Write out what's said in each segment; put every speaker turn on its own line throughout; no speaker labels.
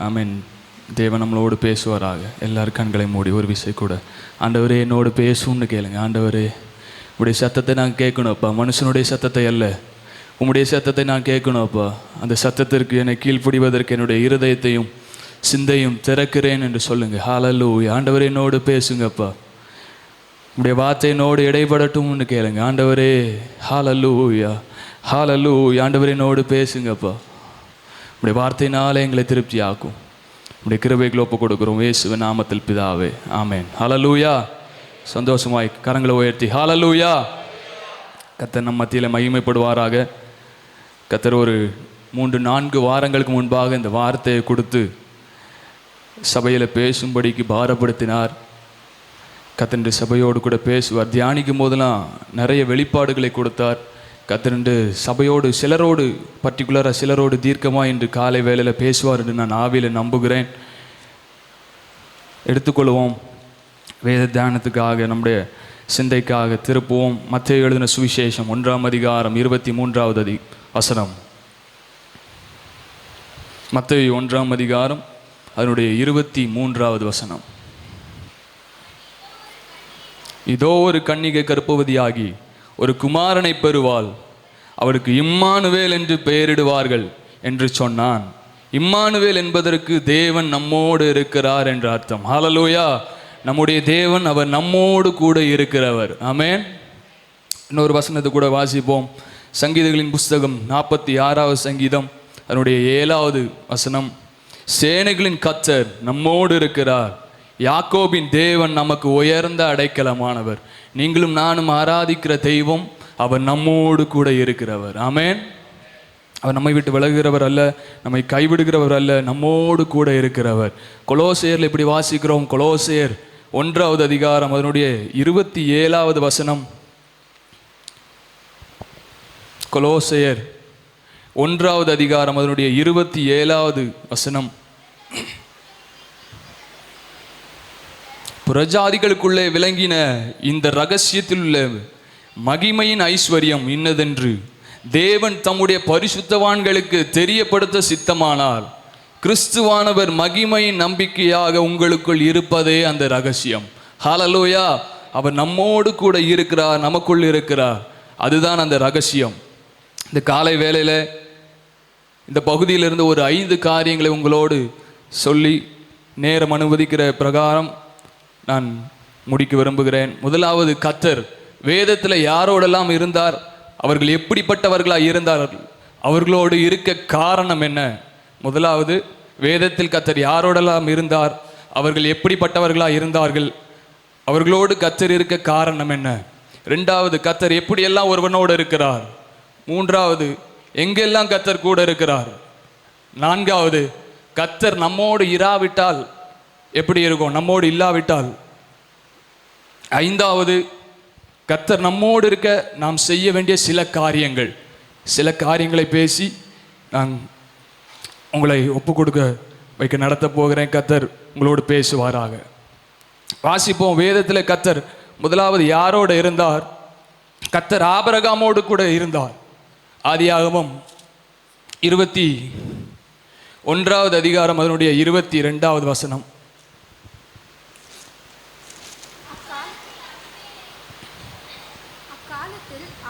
ஆமென். தேவன் நம்மளோடு பேசுவாராக. எல்லாரும் கண்களை மூடி ஒரு விஷயம் கூட, ஆண்டவரே என்னோடு பேசும்னு கேளுங்க. ஆண்டவரே உடைய சத்தத்தை நான் கேட்கணும்ப்பா, மனுஷனுடைய சத்தத்தை அல்ல, உம்முடைய சத்தத்தை நான் கேட்கணும்ப்பா. அந்த சத்தத்திற்கு என்னை கீழ்ப்படிவதற்கு என்னுடைய இருதயத்தையும் சிந்தையும் திறக்கிறேன் என்று சொல்லுங்க. ஹல்லேலூயா. ஆண்டவரே என்னோடு பேசுங்கப்பா, உடைய வார்த்தை என்னோடு இடைப்படட்டும்னு கேளுங்க. ஆண்டவரே ஹல்லேலூயா, ஹல்லேலூயா. ஆண்டவரே என்னோடு பேசுங்கப்பா, உடைய வார்த்தையினாலே எங்களை திருப்தி ஆக்கும். உடைய கிருபைகளை ஒப்பு கொடுக்கிறோம் இயேசுவின் நாமத்தில் பிதாவே, ஆமென். ஹல்லேலூயா. சந்தோஷமாய் கரங்களை உயர்த்தி ஹல்லேலூயா. கர்த்தர் நம் மத்தியில் மகிமைப்படுவாராக. கர்த்தர் ஒரு 3-4 வாரங்களுக்கு முன்பாக இந்த வார்த்தையை கொடுத்து சபையில் பேசும்படிக்கு பாரப்படுத்தினார். கர்த்தர் சபையோடு கூட பேசுவார். தியானிக்கும் போதெல்லாம் நிறைய வெளிப்பாடுகளை கொடுத்தார். கர்த்தர் சபையோடு சிலரோடு, பர்டிகுலராக சிலரோடு தீர்க்கமாக இன்று காலை வேளையில் பேசுவார் என்று நான் ஆவியில் நம்புகிறேன். எடுத்துக்கொள்வோம். வேத தியானத்துக்காக நம்முடைய சிந்தைக்காக திருப்புவோம். மத்தேயு எழுதின சுவிசேஷம் 1ஆம் அதிகாரம் 23வது வசனம். மத்தேயு 1ஆம் அதிகாரம் அதனுடைய 23வது வசனம். இதோ ஒரு கன்னிகை கர்ப்பவதியாகி ஒரு குமாரனை பெறுவாள், அவருக்கு இம்மானுவேல் என்று பெயரிடுவார்கள் என்று சொன்னான். இம்மானுவேல் என்பதற்கு தேவன் நம்மோடு இருக்கிறார் என்ற அர்த்தம். ஹல்லேலூயா. நம்முடைய தேவன் அவர் நம்மோடு கூட இருக்கிறவர். ஆமென். இன்னொரு வசனத்தை கூட வாசிப்போம். சங்கீதங்களின் புஸ்தகம் 46வது சங்கீதம் அதனுடைய 7வது வசனம். சேனைகளின் கர்த்தர் நம்மோடு இருக்கிறார், யாக்கோபின் தேவன் நமக்கு உயர்ந்த அடைக்கலமானவர். நீங்களும் நானும் ஆராதிக்கிற தெய்வம் அவர் நம்மோடு கூட இருக்கிறவர். ஆமென். அவர் நம்மை விட்டு விலகுகிறவர் அல்ல, நம்மை கைவிடுகிறவர் அல்ல, நம்மோடு கூட இருக்கிறவர். கொலோசையரில் இப்படி வாசிக்கிறோம். கொலோசையர் 1வது அதிகாரம் அதனுடைய 27வது வசனம். கொலோசையர் 1வது அதிகாரம் அதனுடைய 27வது வசனம். புறஜாதிகளுக்குள்ளே விளங்கின இந்த இரகசியத்தில் உள்ள மகிமையின் ஐஸ்வர்யம் இன்னதென்று தேவன் தம்முடைய பரிசுத்தவான்களுக்கு தெரியப்படுத்த சித்தமானார். கிறிஸ்துவானவர் மகிமையின் நம்பிக்கையாக உங்களுக்குள் இருப்பதே அந்த ரகசியம். ஹல்லேலூயா. அவர் நம்மோடு கூட இருக்கிறார், நமக்குள் இருக்கிறார். அதுதான் அந்த ரகசியம். இந்த காலை வேளையில் இந்த பகுதியிலிருந்து ஒரு 5 காரியங்களை உங்களோடு சொல்லி நேரம் அனுமதிக்கிற பிரகாரம் நான் முடிக்க விரும்புகிறேன். முதலாவது, கர்த்தர் வேதத்தில் யாரோடெல்லாம் இருந்தார், அவர்கள் எப்படிப்பட்டவர்களாக இருந்தார்கள், அவர்களோடு இருக்க காரணம் என்ன? முதலாவது, வேதத்தில் கர்த்தர் யாரோடெல்லாம் இருந்தார், அவர்கள் எப்படிப்பட்டவர்களாக இருந்தார்கள், அவர்களோடு கர்த்தர் இருக்க காரணம் என்ன? 2வது, கர்த்தர் எப்படியெல்லாம் ஒருவனோடு இருக்கிறார். 3வது, எங்கெல்லாம் கர்த்தர் கூட இருக்கிறார். 4வது, கர்த்தர் நம்மோடு இராவிட்டால் எப்படி இருக்கும், நம்மோடு இல்லாவிட்டால். 5வது, கர்த்தர் நம்மோடு இருக்க நாம் செய்ய வேண்டிய சில காரியங்களை பேசி நான் உங்களை ஒப்பு கொடுக்க வைக்க நடத்த போகிறேன். கர்த்தர் உங்களோடு பேசுவாராக. வாசிப்போம். வேதத்தில் கர்த்தர் முதலாவது யாரோடு இருந்தார்? கர்த்தர் ஆபிரகாமோடு கூட இருந்தார். ஆதியாகமம் 21வது அதிகாரம் அதனுடைய 22வது வசனம்.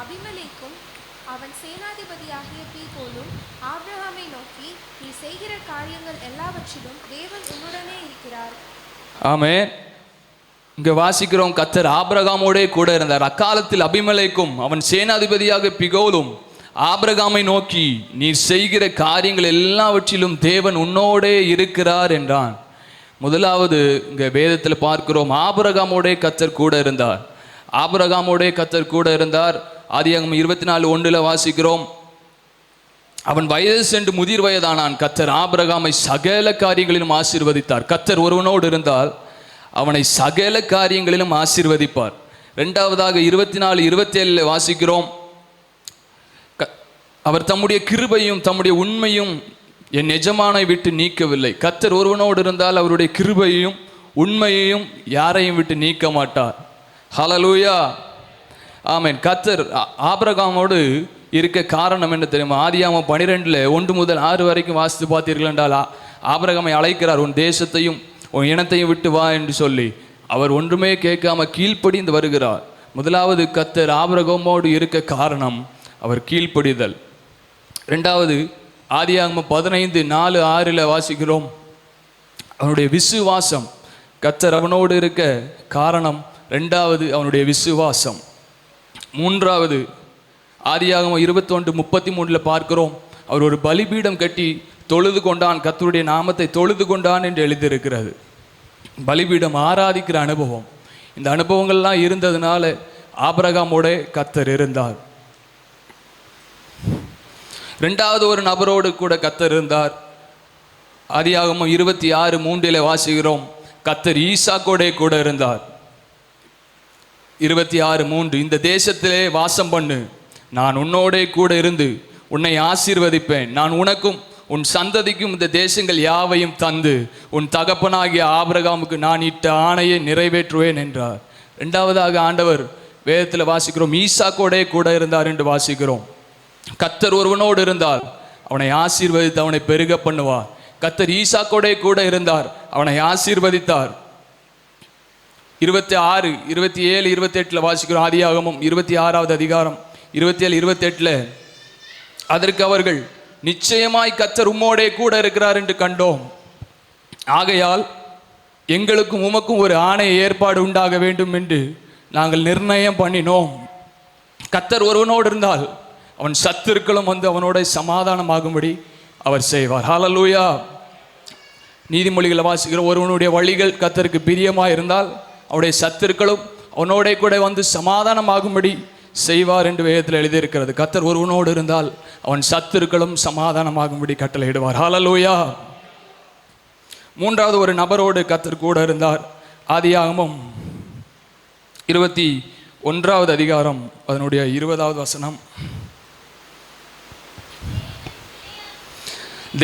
அபிமெலேக்கும் அவன் சேனாதிபதியாகிய பீகோலும் ஆபிரகாமை நோக்கி, நீ செய்கிற காரியங்கள் எல்லாவற்றிலும் தேவன் உன்னுடனே இருக்கிறார்.
ஆமென். இங்க வாசிக்கிறோம், கர்த்தர் ஆபிரகாமோடே கூட இருந்தார். அக்காலத்தில் அபிமெலேக்கும் அவன் சேனாதிபதியாக பிகோலும் ஆபிரகாமை நோக்கி, நீ செய்கிற காரியங்கள் எல்லாவற்றிலும் தேவன் உன்னோடே இருக்கிறார் என்றான். முதலாவது இங்க வேதத்தில் பார்க்கிறோம், ஆபிரகாமோடே கர்த்தர் கூட இருந்தார். ஆபிரகாமோடே கர்த்தர் கூட இருந்தார். ஆதியாகமம் 24:1 வாசிக்கிறோம், அவன் வயது சென்று முதிர் வயதானான், கர்த்தர் ஆபிரகாமை சகல காரியங்களிலும் ஆசீர்வதித்தார். கர்த்தர் ஒருவனோடு இருந்தால் அவனை சகல காரியங்களிலும் ஆசீர்வதிப்பார். 2வதாக 24:27 வாசிக்கிறோம், அவர் தம்முடைய கிருபையும் தம்முடைய உண்மையும் என் எஜமானை விட்டு நீக்கவில்லை. கர்த்தர் ஒருவனோடு இருந்தால் அவருடைய கிருபையையும் உண்மையையும் யாரையும் விட்டு நீக்க மாட்டார். ஹல்லேலூயா. ஆமென். கர்த்தர் ஆபிரகாமோடு இருக்க காரணம் என்ன தெரியுமா? ஆதியாகமம் 12 1 முதல் 6 வரைக்கும் வாசித்து பார்த்தீர்கள் என்றால் ஆபிரகாமை அழைக்கிறார், உன் தேசத்தையும் உன் இனத்தையும் விட்டு வா என்று சொல்லி. அவர் ஒன்றுமே கேட்காம கீழ்ப்படிந்து வருகிறார். முதலாவது கர்த்தர் ஆபிரகாமோடு இருக்க காரணம் அவர் கீழ்ப்படிதல். ரெண்டாவது ஆதியாகமம் 15:4-6 வாசிக்கிறோம், அவனுடைய விசுவாசம். கர்த்தர் அவனோடு இருக்க காரணம் ரெண்டாவது அவனுடைய விசுவாசம். மூன்றாவது ஆதியாகமம் 21:33 பார்க்கிறோம், அவர் ஒரு பலிபீடம் கட்டி தொழுது கொண்டான், கர்த்தருடைய நாமத்தை தொழுது கொண்டான் என்று எழுதியிருக்கிறது. பலிபீடம் ஆராதிக்கிற அனுபவம். இந்த அனுபவங்கள்லாம் இருந்ததுனால ஆபிரகாமோட கர்த்தர் இருந்தார். ரெண்டாவது ஒரு நபரோடு கூட கர்த்தர் இருந்தார். ஆதியாகமம் 26:3 வாசிக்கிறோம், கர்த்தர் ஈசாக்கோட கூட இருந்தார். 26:3 இந்த தேசத்திலே வாசம் பண்ணு, நான் உன்னோடே கூட இருந்து உன்னை ஆசீர்வதிப்பேன், நான் உனக்கும் உன் சந்ததிக்கும் இந்த தேசங்கள் யாவையும் தந்து உன் தகப்பனாகிய ஆபிரகாமுக்கு நான் இட்ட ஆணையை நிறைவேற்றுவேன் என்றார். ரெண்டாவதாக ஆண்டவர் வேதத்தில் வாசிக்கிறோம், ஈசாக்கோடே கூட இருந்தார் என்று வாசிக்கிறோம். கர்த்தர் ஒருவனோடு இருந்தால் அவனை ஆசீர்வதித்து அவனை பெருக பண்ணுவார். கர்த்தர் ஈசாக்கோடே கூட இருந்தார், அவனை ஆசீர்வதித்தார். 26, 27, 28 வாசிக்கிறோம். ஆதியாகமம் 26வது அதிகாரம் 27, 28 அதற்கு அவர்கள், நிச்சயமாய் கர்த்தர் உம்மோடே கூட இருக்கிறார் என்று கண்டோம், ஆகையால் எங்களுக்கும் உமக்கும் ஒரு ஆணைய ஏற்பாடு உண்டாக வேண்டும் என்று நாங்கள் நிர்ணயம் பண்ணினோம். கர்த்தர் ஒருவனோடு இருந்தால் அவன் சத்துருக்களும் வந்து அவனோட சமாதானமாகும்படி அவர் செய்வார். ஹல்லேலூயா. நீதிமொழிகளை வாசிக்கிற, ஒருவனுடைய வழிகள் கர்த்தருக்கு பிரியமாக இருந்தால் அவனுடைய சத்துருக்களும் அவனோட கூட வந்து சமாதானமாகும்படி செய்வார் என்று வேதத்தில் எழுதியிருக்கிறது. கர்த்தர் ஒருவனோடு இருந்தால் அவன் சத்துருக்களும் சமாதானமாகும்படி கட்டளையிடுவார். ஹல்லேலூயா. மூன்றாவது ஒரு நபரோடு கர்த்தர் கூட இருந்தார். ஆதியாகமம் 21வது அதிகாரம் அதனுடைய 20வது வசனம்,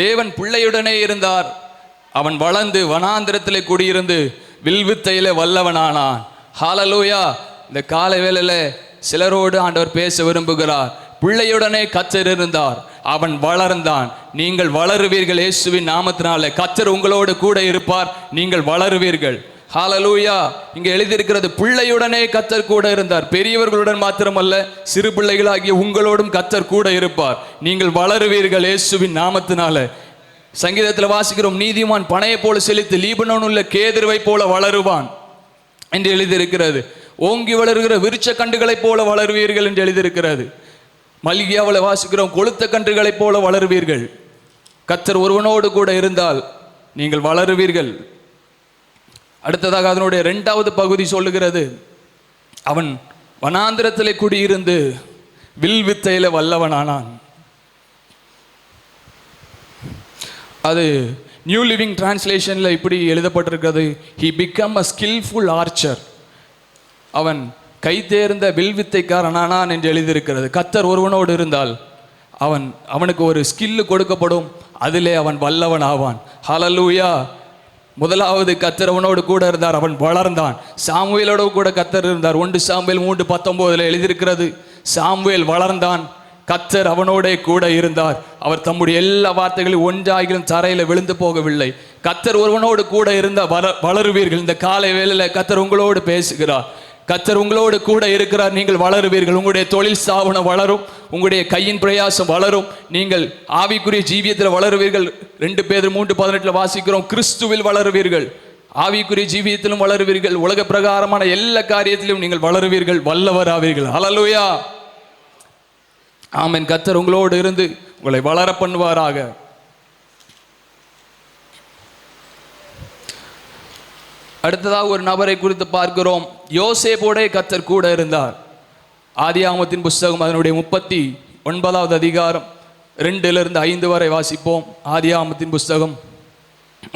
தேவன் பிள்ளையுடனே இருந்தார், அவன் வளர்ந்து வனாந்திரத்திலே குடியிருந்து வில்வித்தையில வல்லவனானான். ஹல்லேலூயா. இந்த காலை வேளையில சிலரோடு ஆண்டவர் பேச விரும்புகிறார். பிள்ளையுடனே கர்த்தர் இருந்தார், அவன் வளர்ந்தான். நீங்கள் வளருவீர்கள் இயேசுவின் நாமத்தினாலே. கர்த்தர் உங்களோடு கூட இருப்பார், நீங்கள் வளருவீர்கள். ஹல்லேலூயா. இங்கே எழுதியிருக்கிறது, பிள்ளையுடனே கர்த்தர் கூட இருந்தார். பெரியவர்களுடன் மாத்திரமல்ல, சிறு பிள்ளைகளாகிய உங்களோடும் கர்த்தர் கூட இருப்பார், நீங்கள் வளருவீர்கள் இயேசுவின் நாமத்தினாலே. சங்கீதத்தில் வாசிக்கிறோம், நீதிமான் பனையை போல செழித்து லீபனோன் உள்ள கேதுருவை போல வளருவான் என்று எழுதியிருக்கிறது. ஓங்கி வளருகிற விருட்ச கண்டுகளைப் போல வளருவீர்கள் என்று எழுதியிருக்கிறது. மல்கியாவில் வாசிக்கிறோம், கொளுத்த கன்றுகளைப் போல வளருவீர்கள். கர்த்தர் ஒருவனோடு கூட இருந்தால் நீங்கள் வளருவீர்கள். அடுத்ததாக அதனுடைய 2வது பகுதி சொல்லுகிறது, அவன் வனாந்திரத்திலே குடியிருந்து வில்வித்தையில வல்லவனானான். அது நியூ லிவிங் டிரான்ஸ்லேஷனில் இப்படி எழுதப்பட்டிருக்கிறது, he became a skillful archer. அவன் கை தேர்ந்த வில்வித்தைக்காரனானான் என்று எழுதியிருக்கிறது. கர்த்தர் ஒருவனோடு இருந்தால் அவனுக்கு ஒரு ஸ்கில்லு கொடுக்கப்படும், அதிலே அவன் வல்லவன் ஆவான். ஹல்லேலூயா. முதலாவது கர்த்தர் அவனோடு கூட இருந்தார், அவன் வளர்ந்தான். சாமுவேலோடு கூட கர்த்தர் இருந்தார். 1 சாமுவேல் 3:19 எழுதியிருக்கிறது, சாமுவேல் வளர்ந்தான், கர்த்தர் அவனோட கூட இருந்தார். அவர் தம்முடைய எல்லா வார்த்தைகளையும் ஒன்றாகிலும் தரையில் விழுந்து போகவில்லை. கர்த்தர் ஒருவனோடு கூட இருந்தால் வளருவீர்கள். இந்த காலை வேளையில கர்த்தர் உங்களோடு பேசுகிறார். கர்த்தர் உங்களோடு கூட இருக்கிறார், நீங்கள் வளருவீர்கள். உங்களுடைய தொழில் ஸ்தாபனம் வளரும், உங்களுடைய கையின் பிரயாசம் வளரும், நீங்கள் ஆவிக்குரிய ஜீவியத்தில் வளருவீர்கள். 2 பேதுரு 3:18 வாசிக்கிறோம், கிறிஸ்துவில் வளருவீர்கள், ஆவிக்குரிய ஜீவியத்திலும் வளருவீர்கள், உலக பிரகாரமான எல்லா காரியத்திலும் நீங்கள் வளருவீர்கள், வல்லவராவீர்கள். ஹல்லேலூயா. ஆமென். கர்த்தர் உங்களோடு இருந்து உங்களை வளர பண்ணுவாராக. அடுத்ததாக ஒரு நபரை குறித்து பார்க்கிறோம், யோசேப்போட கர்த்தர் கூட இருந்தார். ஆதியாகமத்தின் புஸ்தகம் அதனுடைய 39வது அதிகாரம் 2 5 வரை வாசிப்போம். ஆதியாகமத்தின் புஸ்தகம்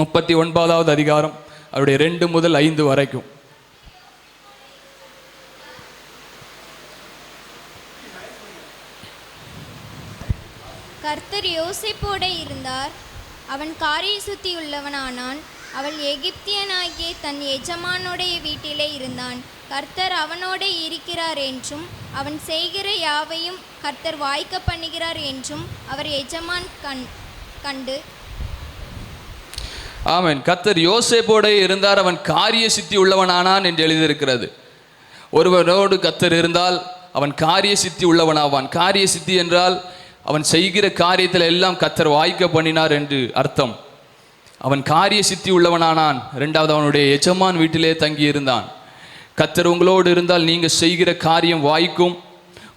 39வது அதிகாரம் அவருடைய 2 முதல் 5 வரைக்கும்.
கர்த்தர் யோசேப்போட இருந்தார், அவன் காரிய சுத்தி உள்ளவனானான், அவள் எகிப்தியனாகிய தன் எஜமானுடைய வீட்டிலே இருந்தான். கர்த்தர் அவனோடு இருக்கிறார் என்றும் அவன் செய்கிற யாவையும் கர்த்தர் வாய்க்க பண்ணுகிறார் என்றும் அவர் எஜமான் கண்டு.
ஆமென். கர்த்தர் யோசேப்போட இருந்தார், அவன் காரிய சித்தி உள்ளவனானான் என்று எழுதியிருக்கிறது. ஒருவனோடு கர்த்தர் இருந்தால் அவன் காரிய சித்தி உள்ளவனாவான். காரிய சித்தி என்றால் அவன் செய்கிற காரியத்தில் எல்லாம் கர்த்தர் வாய்க்க பண்ணினார் என்று அர்த்தம். அவன் காரிய சித்தி உள்ளவனானான். இரண்டாவது, அவனுடைய எஜமான் வீட்டிலே தங்கி இருந்தான். கர்த்தர் உங்களோடு இருந்தால் நீங்கள் செய்கிற காரியம் வாய்க்கும்.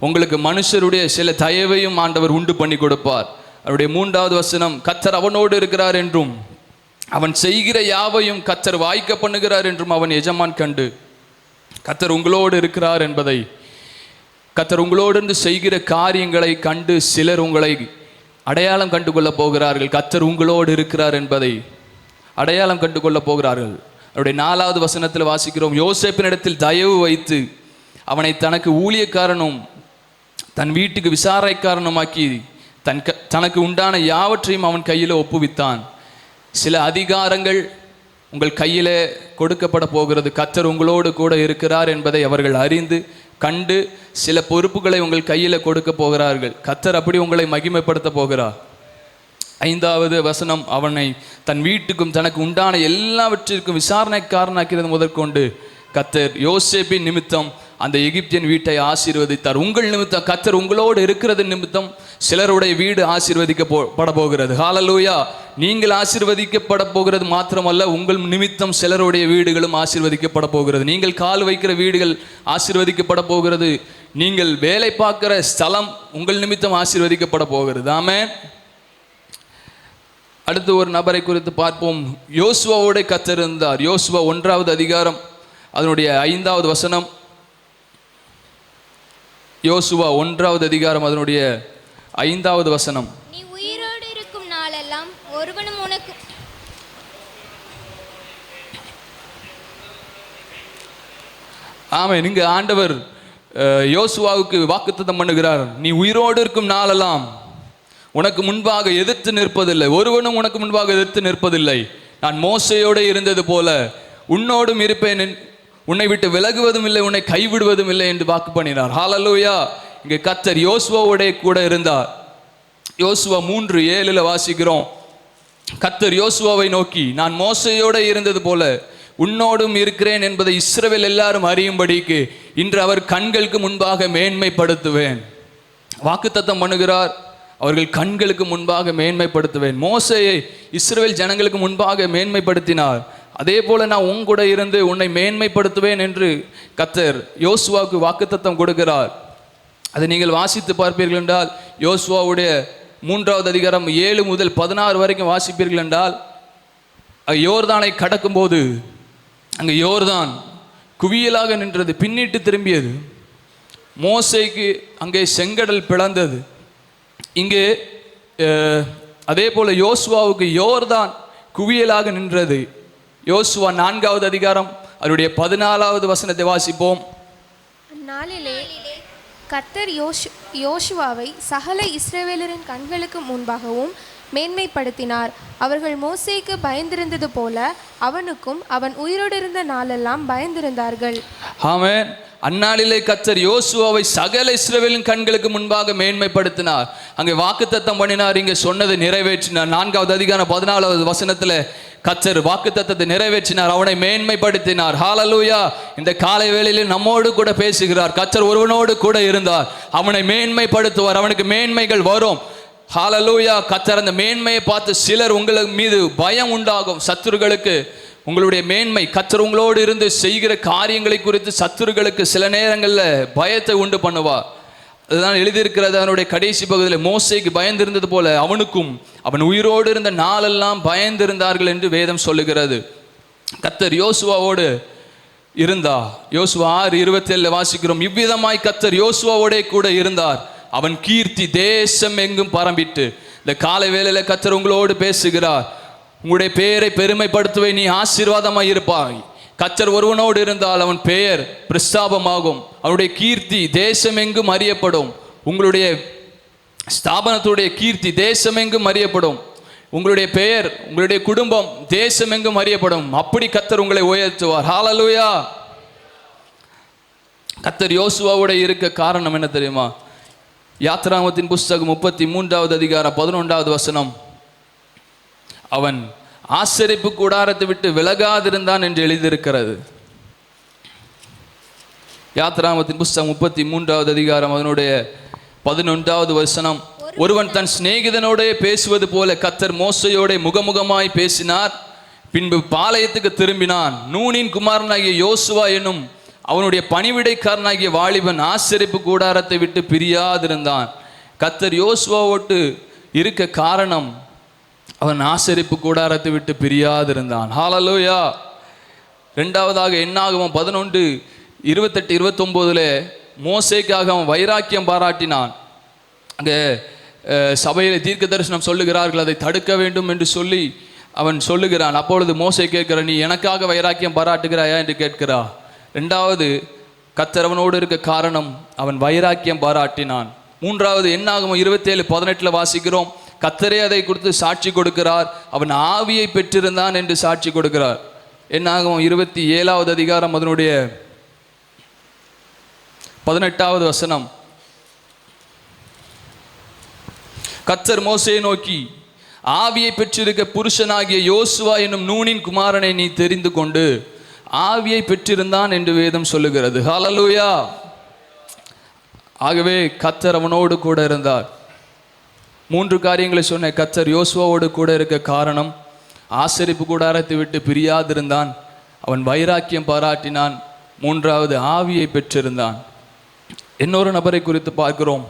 உங்களுக்கு மனுஷருடைய சில தயவையும் ஆண்டவர் உண்டு பண்ணி கொடுப்பார். அவருடைய 3வது வசனம், கர்த்தர் அவனோடு இருக்கிறார் என்றும் அவன் செய்கிற யாவையும் கர்த்தர் வாய்க்க பண்ணுகிறார் என்றும் அவன் எஜமான் கண்டு. கர்த்தர் உங்களோடு இருக்கிறார் என்பதை, கர்த்தர் உங்களோடு இருந்து செய்கிற காரியங்களை கண்டு சிலர் உங்களை அடையாளம் கண்டு கொள்ள போகிறார்கள். கர்த்தர் உங்களோடு இருக்கிறார் என்பதை அடையாளம் கண்டு கொள்ள போகிறார்கள். அவருடைய 4வது வசனத்தில் வாசிக்கிறோம், யோசேப்பினிடத்தில் தயவு வைத்து அவனை தனக்கு ஊழியக்காரனும் தன் வீட்டுக்கு விசாரணைக்காரனுமாக்கி தனக்கு உண்டான யாவற்றையும் அவன் கையில் ஒப்புவித்தான். சில அதிகாரங்கள் உங்கள் கையில் கொடுக்கப்பட போகிறது. கர்த்தர் உங்களோடு கூட இருக்கிறார் என்பதை அவர்கள் அறிந்து கண்டு சில பொறுப்புகளை உங்கள் கையில் கொடுக்க போகிறார்கள். கர்த்தர் அப்படி உங்களை மகிமைப்படுத்த போகிறார். 5வது வசனம், அவனை தன் வீட்டுக்கும் தனக்கு உண்டான எல்லாவற்றிற்கும் விசாரணைக்காரனாக்கிறது முதற்கொண்டு கர்த்தர் யோசேப்பின் நிமித்தம் அந்த எகிப்தியன் வீட்டை ஆசீர்வதித்தார். உங்கள் நிமித்தம் கர்த்தர் உங்களோடு இருக்கிறது நிமித்தம் சிலருடைய வீடு ஆசீர்வதிக்கப்பட போகிறது. ஹல்லேலூயா. நீங்கள் ஆசீர்வதிக்கப்பட போகிறது மாத்திரமல்ல, உங்கள் நிமித்தம் சிலருடைய வீடுகளும் ஆசீர்வதிக்கப்பட போகிறது. நீங்கள் கால் வைக்கிற வீடுகள் ஆசீர்வதிக்கப்பட போகிறது. நீங்கள் வேலை பார்க்கிற ஸ்தலம் உங்கள் நிமித்தம் ஆசீர்வதிக்கப்பட போகிறது. ஆமென். அடுத்து ஒரு நபரை குறித்து பார்ப்போம். யோசுவாவோட கர்த்தர் இருந்தார். யோசுவா 1வது அதிகாரம் அதனுடைய 5வது வசனம். யோசுவா 1வது அதிகாரம் அதனுடைய 5வது வசனம்.
நீ உயிரோடு இருக்கும் நாளெல்லாம் ஒருவனும் உனக்கு
ஆமென். இங்கு ஆண்டவர் யோசுவாவுக்கு வாக்குத்தத்தம் பண்ணுகிறார். நீ உயிரோடு இருக்கும் நாளெல்லாம் உனக்கு முன்பாக எதிர்த்து நிற்பதில்லை, ஒருவனும் உனக்கு முன்பாக எதிர்த்து நிற்பதில்லை. நான் மோசையோடு இருந்தது போல உன்னோடும் இருப்பேன், உன்னை விட்டு விலகுவதும் இல்லை, உன்னை கைவிடுவதும் இல்லை என்று வாக்கு பண்ணினார். ஹல்லேலூயா. இங்கே கர்த்தர் யோசுவாவோட கூட இருந்தார். யோசுவா 3:7 வாசிக்கிறோம், கர்த்தர் யோசுவாவை நோக்கி, நான் மோசையோடு இருந்தது போல உன்னோடும் இருக்கிறேன் என்பதை இஸ்ரவேல் எல்லாரும் அறியும்படிக்கு இன்று அவர் கண்களுக்கு முன்பாக மேன்மைப்படுத்துவேன். வாக்குத்தத்தம் பண்ணுகிறார். அவர்கள் கண்களுக்கு முன்பாக மேன்மைப்படுத்துவேன். மோசையை இஸ்ரவேல் ஜனங்களுக்கு முன்பாக மேன்மைப்படுத்தினார். அதே போல நான் உன் கூட இருந்து உன்னை மேன்மைப்படுத்துவேன் என்று கர்த்தர் யோசுவாவுக்கு வாக்குத்தத்தம் கொடுக்கிறார். அதை நீங்கள் வாசித்து பார்ப்பீர்கள் என்றால் யோசுவாவுடைய 3வது அதிகாரம் 7 முதல் 16 வரைக்கும் வாசிப்பீர்கள் என்றால், யோர்தானை கடக்கும்போது அங்கே யோர்தான் குவியலாக நின்றது, பின்னிட்டு திரும்பியது. மோசைக்கு அங்கே செங்கடல் பிளந்தது. இங்கே அதே போல யோசுவாவுக்கு யோர்தான் குவியலாக நின்றது. யோசுவா 4வது அதிகாரம் அதனுடைய 14வது வசனத்தை வாசிப்போம்.
அந்நாளிலே கர்த்தர் யோசுவாவை சகல இஸ்ரவேலரின் கண்களுக்கு முன்பாகவும் மேன்மைப்படுத்தினார். அவர்கள் மோசேக்கு பயந்திருந்தது போல அவனுக்கும் அவன் உயிரோடு இருந்த நாளெல்லாம் பயந்திருந்தார்கள்.
ஆமென். அந்நாளிலே கர்த்தர் யோசுவாவை சகல இஸ்ரவேலின் கண்களுக்கு முன்பாக மேன்மைப்படுத்தினார். அங்கே வாக்குத்தத்தம் பண்ணினார். இங்கே சொன்னதை நிறைவேற்றினார். 4வது அதிகாரம் 14வது வசனத்தில் கர்த்தர் வாக்குத்தத்தத்தை நிறைவேற்றினார், அவனை மேன்மைப்படுத்தினார். ஹல்லேலூயா. இந்த காலை வேளையில் நம்மோடு கூட பேசுகிறார். கர்த்தர் ஒருவனோடு கூட இருந்தார், அவனை மேன்மைப்படுத்துவார், அவனுக்கு மேன்மைகள் வரும். ஹல்லேலூயா. கர்த்தர் அந்த மேன்மையை பார்த்து சிலர் உங்கள் மீது பயம் உண்டாகும். சத்துருக்களுக்கு உங்களுடைய மேன்மை, கர்த்தர் உங்களோடு இருந்து செய்கிற காரியங்களை குறித்து சத்துருக்களுக்கு சில நேரங்களில் பயத்தை உண்டு பண்ணுவார். அதுதான் எழுதியிருக்கிறது அதனுடைய கடைசி பகுதியில், மோசேக்கு பயந்திருந்தது போல அவனுக்கும் அவன் உயிரோடு இருந்த நாளெல்லாம் பயந்திருந்தார்கள் என்று வேதம் சொல்லுகிறது. கர்த்தர் யோசுவாவோடு இருந்தா. யோசுவா 6:27 வாசிக்கிறோம், இவ்விதமாய் கர்த்தர் யோசுவாவோட கூட இருந்தார், அவன் கீர்த்தி தேசம் எங்கும் பரம்பிட்டு. இந்த காலை வேளையில கர்த்தர் உங்களோடு பேசுகிறார். உங்களுடைய பெயரை பெருமைப்படுத்துவே, நீ ஆசீர்வாதமாய் இருப்பாய். கர்த்தர் ஒருவனோடு இருந்தால் அவன் பெயர் பிரஸ்தாபமாகும், அவனுடைய கீர்த்தி தேசமெங்கும் அறியப்படும். உங்களுடைய ஸ்தாபனத்துடைய கீர்த்தி தேசமெங்கும் அறியப்படும். உங்களுடைய பெயர், உங்களுடைய குடும்பம் தேசம் எங்கும் அறியப்படும். அப்படி கர்த்தர் உங்களை உயர்த்துவார். ஹல்லேலூயா. கர்த்தர் யோசுவாவோட இருக்க காரணம் என்ன தெரியுமா? யாத்ராகமத்தின் புஸ்தகம் 33வது அதிகாரம் 11வது வசனம், அவன் ஆசரிப்பு கூடாரத்தை விட்டு விலகாதிருந்தான் என்று எழுதியிருக்கிறது. யாத்ராகமத்தின் புஸ்தகம் 33வது அதிகாரம் அதனுடைய 11வது வசனம், ஒருவன் தன் சிநேகிதனோட பேசுவது போல கர்த்தர் மோசையோட முகமுகமாய் பேசினார். பின்பு பாளையத்துக்கு திரும்பினான். நூனின் குமாரனாகிய யோசுவா என்னும் அவனுடைய பணிவிடைக்காரனாகிய வாலிபன் ஆசரிப்பு கூடாரத்தை விட்டு பிரியாதிருந்தான். கர்த்தர் யோசுவாவோட்டு இருக்க காரணம், அவன் ஆசரிப்பு கூடாரத்தை விட்டு பிரியாதிருந்தான். ஹல்லேலூயா. ரெண்டாவதாக என்னாகமம் 11:28-29 மோசேக்காக அவன் வைராக்கியம் பாராட்டினான். அங்கே சபையில் தீர்க்க தரிசனம் சொல்லுகிறார்கள், அதை தடுக்க வேண்டும் என்று சொல்லி அவன் சொல்லுகிறான். அப்பொழுது மோசே கேட்கிற, நீ எனக்காக வைராக்கியம் பாராட்டுகிறாயா என்று கேட்கிறா. ரெண்டாவது, கர்த்தர் அவனோடு இருக்க காரணம், அவன் வைராக்கியம் பாராட்டினான். மூன்றாவது, என்னாகமம் 27:18 வாசிக்கிறோம், கர்த்தரே அதை குறித்து சாட்சி கொடுக்கிறார், அவன் ஆவியை பெற்றிருந்தான் என்று சாட்சி கொடுக்கிறார். என்னாகமம் 27வது அதிகாரம் அதனுடைய 18வது வசனம், கர்த்தர் மோசேயை நோக்கி, ஆவியை பெற்றிருக்க புருஷனாகிய யோசுவா என்னும் நூனின் குமாரனை நீ தெரிந்து கொண்டு ஆவியை பெற்றிருந்தான் என்று வேதம் சொல்லுகிறது. ஹல்லேலூயா. ஆகவே கர்த்தர் அவனோடு கூட இருந்தார். 3 காரியங்களை சொன்ன. கர்த்தர் யோசுவாவோடு கூட இருக்க காரணம், ஆசரிப்பு கூடாரத்தை விட்டு பிரியாதிருந்தான், அவன் வைராக்கியம் பாராட்டினான், மூன்றாவது ஆவியை பெற்றிருந்தான். இன்னொரு நபரை குறித்து பார்க்கிறோம்,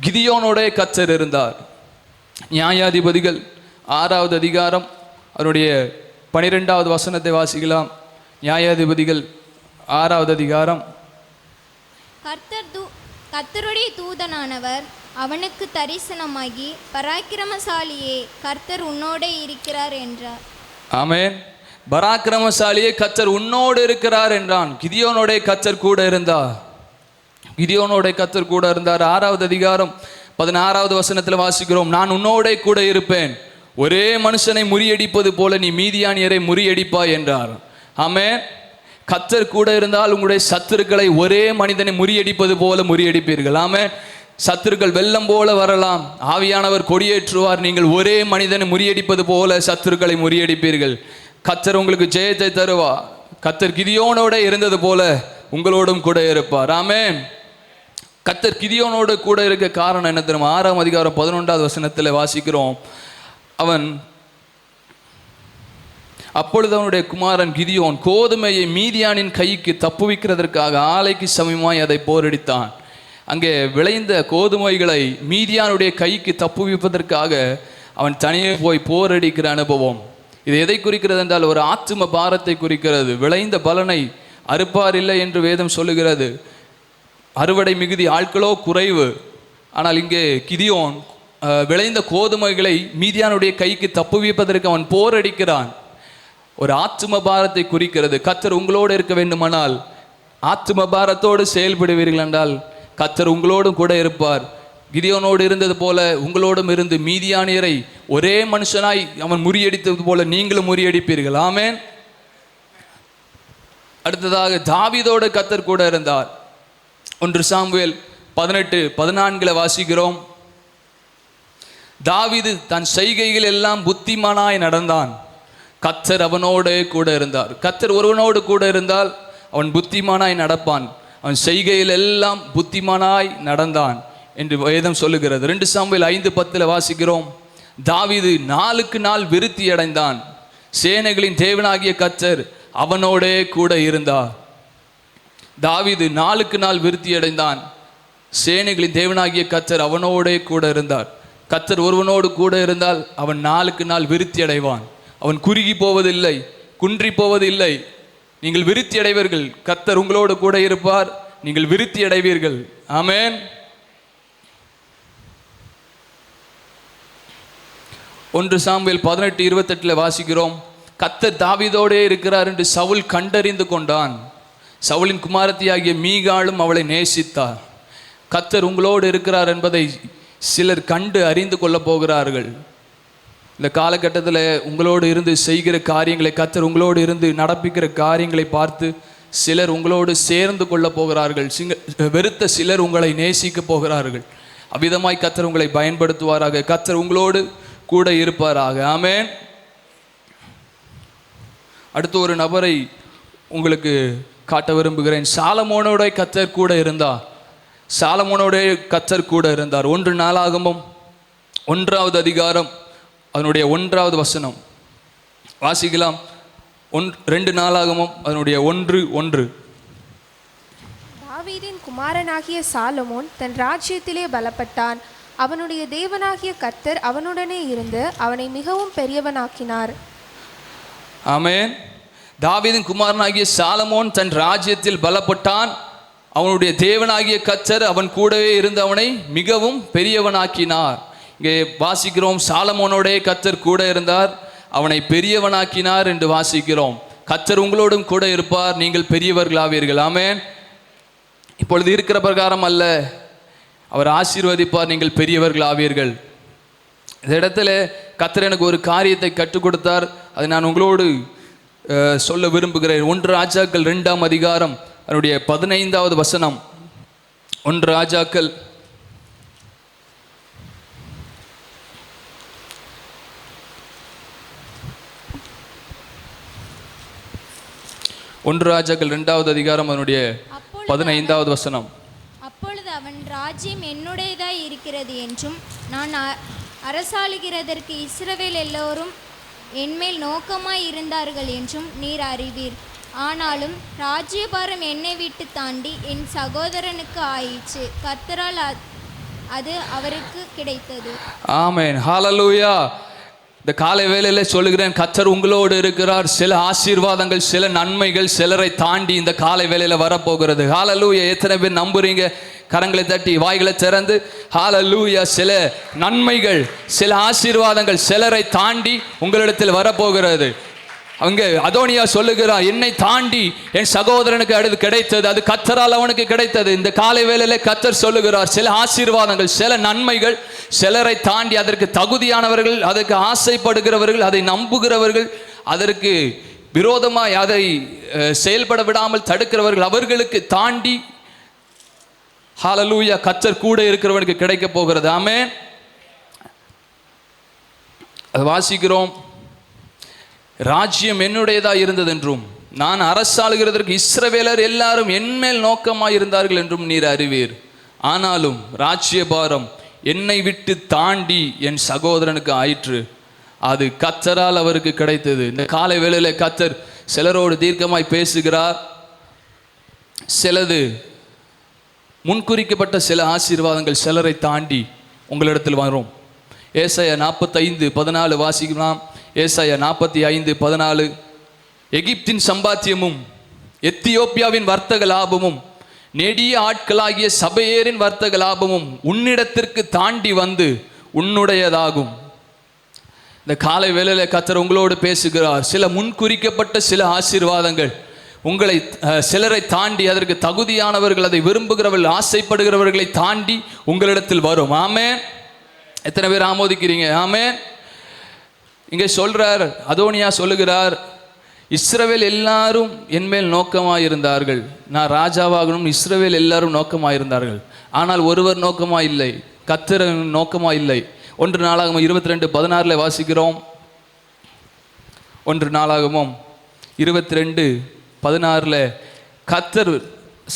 கிதியோனோட கர்த்தர் இருந்தார். நியாயாதிபதிகள் 6வது அதிகாரம் அதனுடைய 12வது வசனத்தை வாசிக்கலாம். நியாயாதிபதிகள் 6வது அதிகாரம்.
கர்த்தருடைய தூதனானவர் அவனுக்கு தரிசனமாகி, பராக்கிரமசாலியே கர்த்தர் உன்னோட இருக்கிறார் என்றார்.
ஆமென். பராக்கிரமசாலியே கர்த்தர் உன்னோடு இருக்கிறார் என்றான். கிதியோனோட கர்த்தர் கூட இருந்தார். கிதியோனோட கர்த்தர் கூட இருந்தார். 6வது அதிகாரம் 16வது வசனத்தில் வாசிக்கிறோம், நான் உன்னோட கூட இருப்பேன், ஒரே மனுஷனை முறியடிப்பது போல நீ மீதியானியரை முறியடிப்பாய் என்றார். ஆமென். கர்த்தர் கூட இருந்தால் உங்களுடைய சத்துருக்களை ஒரே மனிதனை முறியடிப்பது போல முறியடிப்பீர்கள். ஆமென். சத்துருக்கள் வெள்ளம் போல வரலாம், ஆவியானவர் கொடியேற்றுவார், நீங்கள் ஒரே மனிதனை முறியடிப்பது போல சத்துருக்களை முறியடிப்பீர்கள். கர்த்தர் உங்களுக்கு ஜெயத்தை தருவார். கர்த்தர் கிதியோனோட இருந்தது போல உங்களோடும் கூட இருப்பார். ஆமென். கர்த்தர் கிதியோனோடு கூட இருக்க காரணம் என்ன தெரியுமா? 6ஆம் அதிகாரம் 11வது வசனத்தில் வாசிக்கிறோம், அப்பொழுது அவனுடைய குமாரன் கிதியோன் கோதுமையை மீதியானின் கைக்கு தப்புவிக்கிறதற்காக ஆலைக்கு சமயமாய் அதை போரடித்தான். அங்கே விளைந்த கோதுமைகளை மீதியானுடைய கைக்கு தப்புவிப்பதற்காக அவன் தனியே போய் போரடிக்கிற அனுபவம். இது எதை குறிக்கிறது என்றால், ஒரு ஆத்தும பாரத்தை குறிக்கிறது. விளைந்த பலனை அறுப்பார் இல்லை என்று வேதம் சொல்லுகிறது. அறுவடை மிகுதி, ஆட்களோ குறைவு. ஆனால் இங்கே கிதியோன் விளைந்த கோதுமைகளை மீதியானுடைய கைக்கு தப்புவிப்பதற்கு அவன் போரடிக்கிறான். ஒரு ஆத்தும பாரத்தை குறிக்கிறது. கர்த்தர் உங்களோடு இருக்க வேண்டுமானால், ஆத்தும பாரத்தோடு செயல்படுவீர்கள் என்றால் கர்த்தர் உங்களோடும் கூட இருப்பார். கிதியோனோடு இருந்தது போல உங்களோடும் இருந்து மீதியானியரை ஒரே மனுஷனாய் அவன் முறியடித்தது போல நீங்களும் முறியடிப்பீர்கள். ஆமென். அடுத்ததாக தாவீதோடு கர்த்தர் கூட இருந்தார். 1 சாமுவேல் 18:14 வாசிக்கிறோம், தாவீது தன் செய்கைகள் எல்லாம் புத்திமானாய் நடந்தான், கர்த்தர் அவனோடு கூட இருந்தார். கர்த்தர் ஒருவனோடு கூட இருந்தால் அவன் புத்திமானாய் நடப்பான். அவன் செய்கையில் எல்லாம் புத்திமானாய் நடந்தான் என்று வேதம் சொல்லுகிறது. 2 சாமுவேல் 5:10 வாசிக்கிறோம், தாவீது நாளுக்கு நாள் விருத்தி அடைந்தான், சேனைகளின் தேவனாகிய கர்த்தர் அவனோடே கூட இருந்தார். தாவீது நாளுக்கு நாள் விருத்தி அடைந்தான், சேனைகளின் தேவனாகிய கர்த்தர் அவனோடே கூட இருந்தார். கர்த்தர் ஒருவனோடு கூட இருந்தால் அவன் நாளுக்கு நாள் விருத்தி அடைவான். அவன் குறுகி போவதில்லை, குன்றி போவதில்லை. நீங்கள் விருத்தி அடைவீர்கள். கர்த்தர் உங்களோடு கூட இருப்பார், நீங்கள் விருத்தி அடைவீர்கள். ஆமென். 1 சாமுவேல் 18:28 வாசிக்கிறோம், கர்த்தர் தாவீதோடே இருக்கிறார் என்று சவுல் கண்டறிந்து கொண்டான், சவுலின் குமாரத்தியாகிய மீகாளும் அவளை நேசித்தார். கர்த்தர் உங்களோடு இருக்கிறார் என்பதை சிலர் கண்டு அறிந்து கொள்ள போகிறார்கள். இந்த காலகட்டத்தில் உங்களோடு இருந்து செய்கிற காரியங்களை, கர்த்தர் உங்களோடு இருந்து நடப்பிக்கிற காரியங்களை பார்த்து சிலர் உங்களோடு சேர்ந்து கொள்ள போகிறார்கள். வெறுத்த சிலர் உங்களை நேசிக்க போகிறார்கள். அவ்விதமாய் கர்த்தர் உங்களை பயன்படுத்துவாராக. கர்த்தர் உங்களோடு கூட இருப்பாராக. ஆமென். அடுத்து ஒரு நபரை உங்களுக்கு காட்ட விரும்புகிறேன். சாலமோனோட கர்த்தர் கூட இருந்தார். சாலமோனோட கர்த்தர் கூட இருந்தார். 1 நாளாகமம் 1வது அதிகாரம் அதனுடைய 1வது வசனம் வாசிக்கலாம். 2 நாளாகமம் அதனுடைய 1:1.
தாவீதின் குமாரனாகிய சாலமோன் தன் ராஜ்யத்திலே பலப்பட்டான். அவனுடைய தேவனாகிய கர்த்தர் அவனுடனே இருந்து அவனை மிகவும் பெரியவனாக்கினார்.
ஆமென். தாவீதின் குமாரனாகிய சாலமோன் தன் ராஜ்யத்தில் பலப்பட்டான். அவனுடைய தேவனாகிய கர்த்தர் அவன் கூடவே இருந்து அவனை மிகவும் பெரியவனாக்கினார். இங்கே வாசிக்கிறோம், சாலமோனோட கர்த்தர் கூட இருந்தார், அவனை பெரியவனாக்கினார் என்று வாசிக்கிறோம். கர்த்தர் உங்களோடும் கூட இருப்பார், நீங்கள் பெரியவர்களாவீர்கள். ஆமென். இப்பொழுது இருக்கிற பிரகாரம் அல்ல, அவர் ஆசீர்வதிப்பார், நீங்கள் பெரியவர்களாவீர்கள். இந்த இடத்துல கர்த்தர் எனக்கு ஒரு காரியத்தை கற்றுக் கொடுத்தார், அதை நான் உங்களோடு சொல்ல விரும்புகிறேன். 1 ராஜாக்கள் 2ஆம் அதிகாரம் அதனுடைய 15வது வசனம். 1 ராஜாக்கள் 2வது அதிகாரம் அதனுடைய 15வது வசனம்.
அப்பொழுது அவன், ராஜ்யம் என்னுடையதாய் இருக்கிறது என்றும் நான் அரசாளுகிறதற்கு இஸ்ரவேல் எல்லோரும் என்மேல் நோக்கமாய் இருந்தார்கள் என்றும் நீர் அறிவீர். ஆனாலும் ராஜ்யபாரம் என்னை விட்டு தாண்டி என் சகோதரனுக்கு ஆயிற்று. கர்த்தரால் அது அவருக்கு கிடைத்தது.
ஆமென். ஹல்லேலூயா. இந்த காலை வேளையில சொல்லுகிறேன், கர்த்தர் உங்களோடு இருக்கிறார். சில ஆசீர்வாதங்கள், சில நன்மைகள் சிலரை தாண்டி இந்த காலை வேளையில வரப்போகிறது. ஹல்லேலூயா. எத்தனை பேர் நம்புறீங்க? கரங்களை தட்டி வாய்களை திறந்து ஹல்லேலூயா. சில நன்மைகள், சில ஆசீர்வாதங்கள் சிலரை தாண்டி உங்களிடத்தில் வரப்போகிறது. அங்கே அதோனியா சொல்லுகிறார், என்னை தாண்டி என் சகோதரனுக்கு அடுத்து கிடைத்தது, அது கர்த்தரால் அவனுக்கு கிடைத்தது. இந்த காலை வேளையில கர்த்தர் சொல்லுகிறார், சில ஆசீர்வாதங்கள், சில நன்மைகள் சிலரை தாண்டி அதற்கு தகுதியானவர்கள், அதற்கு ஆசைப்படுகிறவர்கள், அதை நம்புகிறவர்கள், அதற்கு விரோதமாய் அதை செயல்பட விடாமல் தடுக்கிறவர்கள், அவர்களுக்கு தாண்டி ஹல்லேலூயா கர்த்தர் கூட இருக்கிறவனுக்கு கிடைக்க போகிறது. ஆமென். அது வாசிக்கிறோம், ராஜ்யம் என்னுடையதா இருந்தது என்றும் நான் அரசாளுகிறதற்கு இஸ்ரவேலர் எல்லாரும் என்மேல் நோக்கமாய் இருந்தார்கள் என்றும் நீர் அறிவீர். ஆனாலும் ராஜ்யபாரம் என்னை விட்டு தாண்டி என் சகோதரனுக்கு ஆயிற்று, அது கர்த்தரால் அவருக்கு கிடைத்தது. இந்த காலை வேளையில கர்த்தர் சிலரோடு தீர்க்கமாய் பேசுகிறார். சிலது முன்குறிக்கப்பட்ட சில ஆசீர்வாதங்கள் சிலரை தாண்டி உங்களிடத்தில் வரும். ஏசாயா 45:14 வாசிக்கலாம். ஏசாயா 45:14. எகிப்தின் சம்பாத்தியமும் எத்தியோப்பியாவின் வர்த்தக லாபமும் நெடிய ஆட்களாகிய சபையேரின் வர்த்தக லாபமும் உன்னிடத்திற்கு தாண்டி வந்து உன்னுடையதாகும். இந்த காலை வேளையில கர்த்தர் உங்களோடு பேசுகிறார். சில முன்குறிக்கப்பட்ட சில ஆசீர்வாதங்கள் உங்களை சிலரை தாண்டி, அதற்கு தகுதியானவர்கள், அதை விரும்புகிறவர்கள், ஆசைப்படுகிறவர்களை தாண்டி உங்களிடத்தில் வரும். ஆமென். எத்தனை பேர் ஆமோதிக்கிறீங்க? ஆமென். இங்கே சொல்றார், அதோனியா சொல்லுகிறார், இஸ்ரவேல் எல்லாரும் என்மேல் நோக்கமாக இருந்தார்கள், நான் ராஜாவாகணும், இஸ்ரவேல் எல்லாரும் நோக்கமாக இருந்தார்கள், ஆனால் ஒருவர் நோக்கமாக இல்லை, கர்த்தர் நோக்கமாக இல்லை. 1 நாளாகமம் 22:16 வாசிக்கிறோம். 1 நாளாகமம் 22:16 கர்த்தர்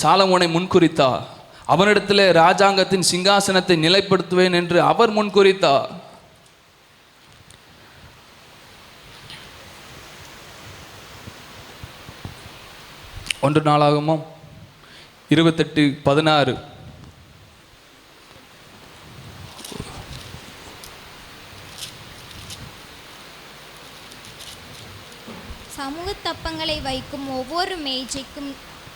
சாலமோனை முன்குறித்தார். அவனிடத்தில் ராஜாங்கத்தின் சிங்காசனத்தை நிலைப்படுத்துவேன் என்று அவர் முன்குறித்தார். ஒன்று நாளாகமம் 28:16.
சமூக தப்பங்களை வைக்கும் ஒவ்வொரு மேஜைக்கும்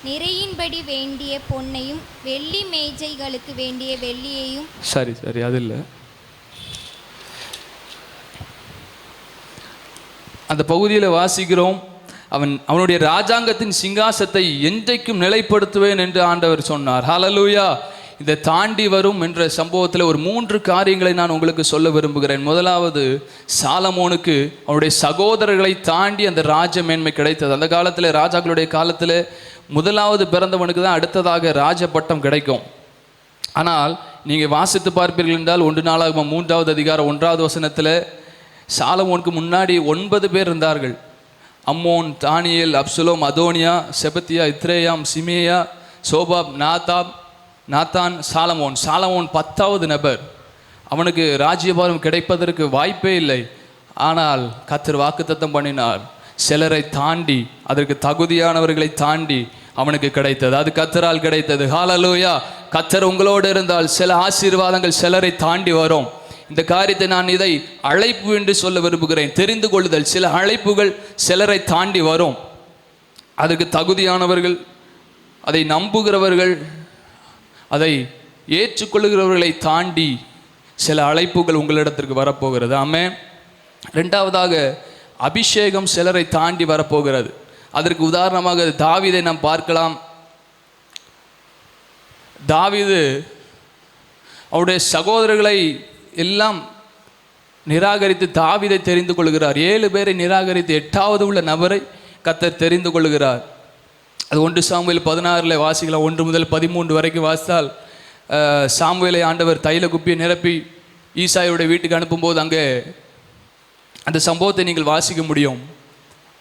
நிறையின்படி வேண்டிய பொன்னையும் வெள்ளி மேஜைகளுக்கு வேண்டிய வெள்ளியையும்.
சரி அது இல்லை. அந்த பகுதியில் வாசிக்கிறோம், அவனுடைய ராஜாங்கத்தின் சிங்காசத்தை என்றைக்கும் நிலைப்படுத்துவேன் என்று ஆண்டவர் சொன்னார். ஹல்லேலூயா. இந்த தாண்டி வரும் என்ற சம்பவத்தில் ஒரு 3 காரியங்களை நான் உங்களுக்கு சொல்ல விரும்புகிறேன். முதலாவது, சாலமோனுக்கு அவருடைய சகோதரர்களை தாண்டி அந்த ராஜ மேன்மை கிடைத்தது. அந்த காலத்தில், ராஜாக்களுடைய காலத்தில் முதலாவது பிறந்தவனுக்கு தான் அடுத்ததாக ராஜ பட்டம் கிடைக்கும். ஆனால் நீங்கள் வாசித்து பார்ப்பீர்கள் என்றால் 1 நாளாகமம் 3வது அதிகாரம் 1வது வசனத்தில் சாலமோனுக்கு முன்னாடி 9 பேர் இருந்தார்கள். அம்மோன், தானியேல், அப்சலோம், அதோனியா, செபத்தியா, இத்ரேயாம், சிமேயா, சோபாப், நாத்தான், சாலமோன். சாலமோன் 10வது நபர். அவனுக்கு ராஜ்யபாரம் கிடைப்பதற்கு வாய்ப்பே இல்லை. ஆனால் கர்த்தர் வாக்குத்தத்தம் பண்ணினார், சிலரை தாண்டி, அதற்கு தகுதியானவர்களை தாண்டி அவனுக்கு கிடைத்தது. அது கர்த்தரால் கிடைத்தது. ஹல்லேலூயா. கர்த்தர் உங்களோடு இருந்தால் சில ஆசீர்வாதங்கள் சிலரை தாண்டி வரும். இந்த காரியத்தை நான் இதை அழைப்பு என்று சொல்ல விரும்புகிறேன். தெரிந்து கொள்ளுதல். சில அழைப்புகள் சிலரை தாண்டி வரும். அதற்கு தகுதியானவர்கள், அதை நம்புகிறவர்கள், அதை ஏற்றுக்கொள்ளுகிறவர்களை தாண்டி சில அழைப்புகள் உங்களிடத்திற்கு வரப்போகிறது. ஆமென். 2வதாக, அபிஷேகம் சிலரை தாண்டி வரப்போகிறது. அதற்கு உதாரணமாக தாவீதை நாம் பார்க்கலாம். தாவீது அவருடைய சகோதரர்களை எல்லாம் நிராகரித்து தாவீதை தெரிந்து கொள்கிறார். 7 பேரை நிராகரித்து 8வது உள்ள நபரை கர்த்தர் தெரிந்து கொள்கிறார். அது 1 சாமுவேல் 16 வாசிக்கலாம். 1 முதல் 13 வரைக்கும் வாசித்தால், சாமுவேலை ஆண்டவர் தைல குப்பியை நிரப்பி ஈசாயோடைய வீட்டுக்கு அனுப்பும்போது அங்கே அந்த சம்பவத்தை நீங்கள் வாசிக்க முடியும்.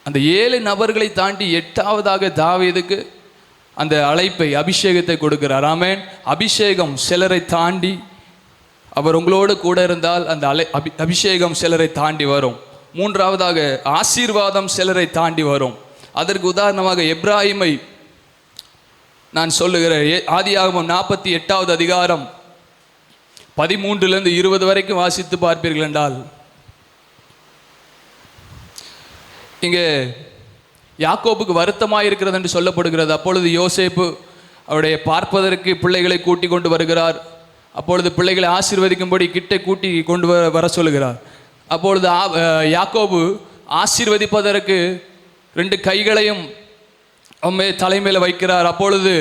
அந்த 7 நபர்களை தாண்டி 8வதாக தாவீதுக்கு அந்த அழைப்பை, அபிஷேகத்தை கொடுக்கிறார். ஆமென். அபிஷேகம் சிலரை தாண்டி, அவர் உங்களோடு கூட இருந்தால் அந்த அபிஷேகம் சிலரை தாண்டி வரும். 3வதாக, ஆசீர்வாதம் சிலரை தாண்டி வரும். அதற்கு உதாரணமாக எப்ராஹிமை நான் சொல்லுகிறேன். ஆதியாகமம் 48வது அதிகாரம் 13 20 வரைக்கும் வாசித்து பார்ப்பீர்கள் என்றால், இங்கே யாக்கோபுக்கு வருத்தமாக இருக்கிறது என்று சொல்லப்படுகிறது. அப்பொழுது யோசேப்பு அவருடைய பார்ப்பதற்கு பிள்ளைகளை கூட்டி கொண்டு வருகிறார். அப்பொழுது பிள்ளைகளை ஆசீர்வதிக்கும்படி கிட்ட கூட்டி கொண்டு வர சொல்லுகிறார். அப்பொழுது யாக்கோபு ஆசீர்வதிப்பதற்கு 2 கைகளையும் தலைமையில் வைக்கிறார். அப்பொழுது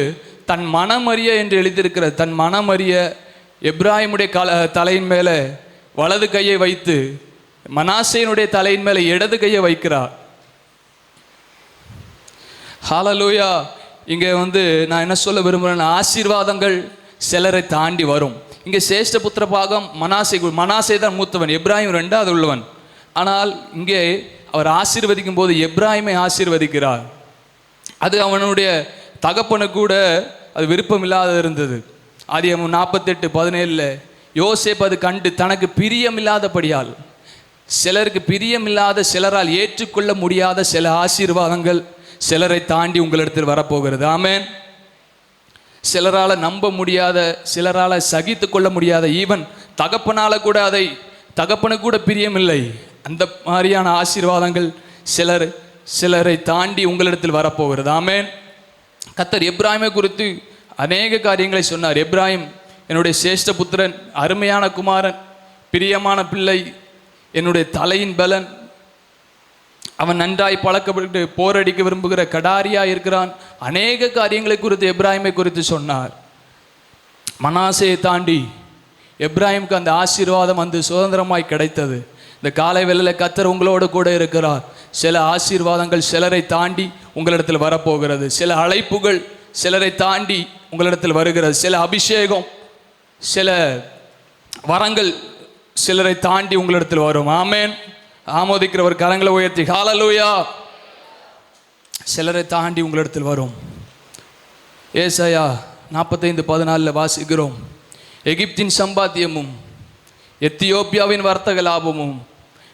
தன் மனமறிய என்று எழுதியிருக்கிறது. தன் மனமறிய எப்ராஹிமுடைய தலையின் மேலே வலது கையை வைத்து மனாசேனுடைய தலையின் மேலே இடது கையை வைக்கிறார். ஹல்லேலூயா. இங்கே நான் என்ன சொல்ல விரும்புகிறேன், ஆசீர்வாதங்கள் சிலரை தாண்டி வரும். இங்கே சேஷ்ட புத்திர பாகம் மனாசே தான் மூத்தவன், எப்ராஹிம் 2வது உள்ளவன். ஆனால் இங்கே அவர் ஆசீர்வதிக்கும் போது எப்ராஹிமை ஆசீர்வதிக்கிறார். அது அவனுடைய தகப்பனு கூட அது விருப்பம் இல்லாத இருந்தது. ஆதியாகமம் 48:17 யோசேப்பு அது கண்டு தனக்கு பிரியமில்லாதபடியால், சிலருக்கு பிரியமில்லாத, சிலரால் ஏற்றுக்கொள்ள முடியாத சில ஆசீர்வாதங்கள் சிலரை தாண்டி உங்களிடத்தில் வரப்போகிறது. ஆமென். சிலரால் நம்ப முடியாத, சிலரால் சகித்து கொள்ள முடியாத, ஈவன் தகப்பனால கூட அதை தகப்பனுக்கு கூட பிரியமில்லை, அந்த மாதிரியான ஆசீர்வாதங்கள் சிலரை தாண்டி உங்களிடத்தில் வரப்போகிறது. ஆமென். கர்த்தர் எப்ராஹிமை குறித்து அநேக காரியங்களை சொன்னார். எப்ராஹிம் என்னுடைய சேஷ்ட புத்திரன், அருமையான குமாரன், பிரியமான பிள்ளை, என்னுடைய தலையின் பலன், அவன் நன்றாய் பழக்கப்பட்டு போரடிக்க விரும்புகிற கடாரியா இருக்கிறான். அநேக காரியங்களை குறித்து எப்ராஹிமை குறித்து சொன்னார். மனாசேயை தாண்டி எப்ராஹிமுக்கு அந்த ஆசீர்வாதம் சுதந்திரமாய் கிடைத்தது. இந்த காலை வேளையில் கர்த்தர் உங்களோடு கூட இருக்கிறார். சில ஆசீர்வாதங்கள் சிலரை தாண்டி உங்களிடத்தில் வரப்போகிறது. சில அழைப்புகள் சிலரை தாண்டி உங்களிடத்தில் வருகிறது. சில அபிஷேகம், சில வரங்கள் சிலரை தாண்டி உங்களிடத்தில் வரும். ஆமென். ஆமோதிக்கிறவர் கரங்களை உயர்த்தி ஹல்லேலூயா. சிலரை தாண்டி உங்களிடத்தில் வரும். ஏசாயா 45:14 வாசிக்கிறோம், எகிப்தின் சம்பாத்தியமும் எத்தியோப்பியாவின் வர்த்தக லாபமும்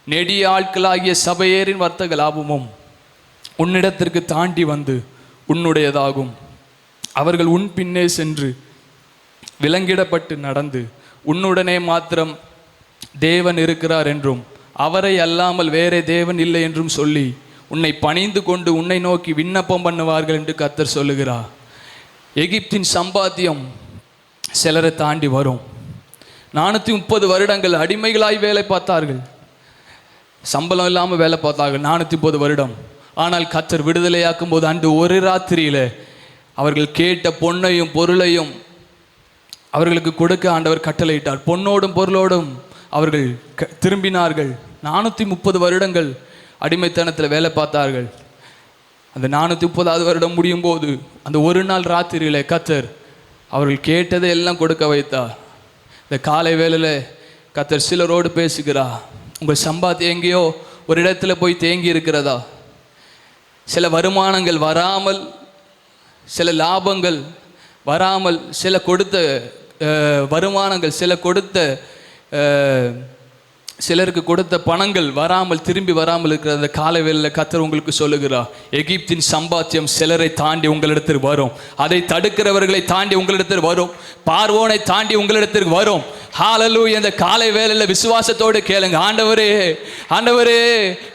நெடிய ஆட்களாகிய சபையேரின் வர்த்தக லாபமும் உன்னிடத்திற்கு தாண்டி வந்து உன்னுடையதாகும். அவர்கள் உன் பின்னே சென்று விலங்கிடப்பட்டு நடந்து உன்னுடனே மாத்திரம் தேவன் இருக்கிறார் என்றும் அவரை அல்லாமல் வேறே தேவன் இல்லை என்றும் சொல்லி உன்னை பணிந்து கொண்டு உன்னை நோக்கி விண்ணப்பம் பண்ணுவார்கள் என்று கர்த்தர் சொல்லுகிறார். எகிப்தின் சம்பாத்தியம் சிலரை தாண்டி வரும். 430 வருடங்கள் அடிமைகளாய் வேலை பார்த்தார்கள், சம்பளம் இல்லாமல் வேலை பார்த்தார்கள் 430 வருடம். ஆனால் கர்த்தர் விடுதலையாக்கும் போது அன்று ஒரு ராத்திரியில் அவர்கள் கேட்ட பொன்னையும் பொருளையும் அவர்களுக்கு கொடுக்க ஆண்டவர் கட்டளையிட்டார். பொன்னோடும் பொருளோடும் அவர்கள் திரும்பினார்கள். 430 வருடங்கள் அடிமைத்தனத்தில் வேலை பார்த்தார்கள். அந்த 430வது வருடம் முடியும் போது அந்த ஒரு நாள் ராத்திரியில கர்த்தர் அவர்கள் கேட்டதை எல்லாம் கொடுக்க வைத்தார். இந்த காலை வேளையில் கர்த்தர் சிலரோடு பேசுகிறார். உங்கள் சம்பாத்தியம் எங்கேயோ ஒரு இடத்துல போய் தேங்கி இருக்கிறதா? சில வருமானங்கள் வராமல், சில லாபங்கள் வராமல், சில கொடுத்த வருமானங்கள், சிலருக்கு கொடுத்த பணங்கள் வராமல், திரும்பி வராமல் இருக்கிற அந்த காலை வேளையில் கர்த்தர் உங்களுக்கு சொல்லுகிறார், எகிப்தின் சம்பாத்தியம் சிலரை தாண்டி உங்களிடத்திற்கு வரும். அதை தடுக்கிறவர்களை தாண்டி உங்களிடத்திற்கு வரும். பார்வோனை தாண்டி உங்களிடத்திற்கு வரும். ஹல்லேலூயா. இந்த காலை வேளையில் விசுவாசத்தோடு கேளுங்க. ஆண்டவரே, ஆண்டவரே,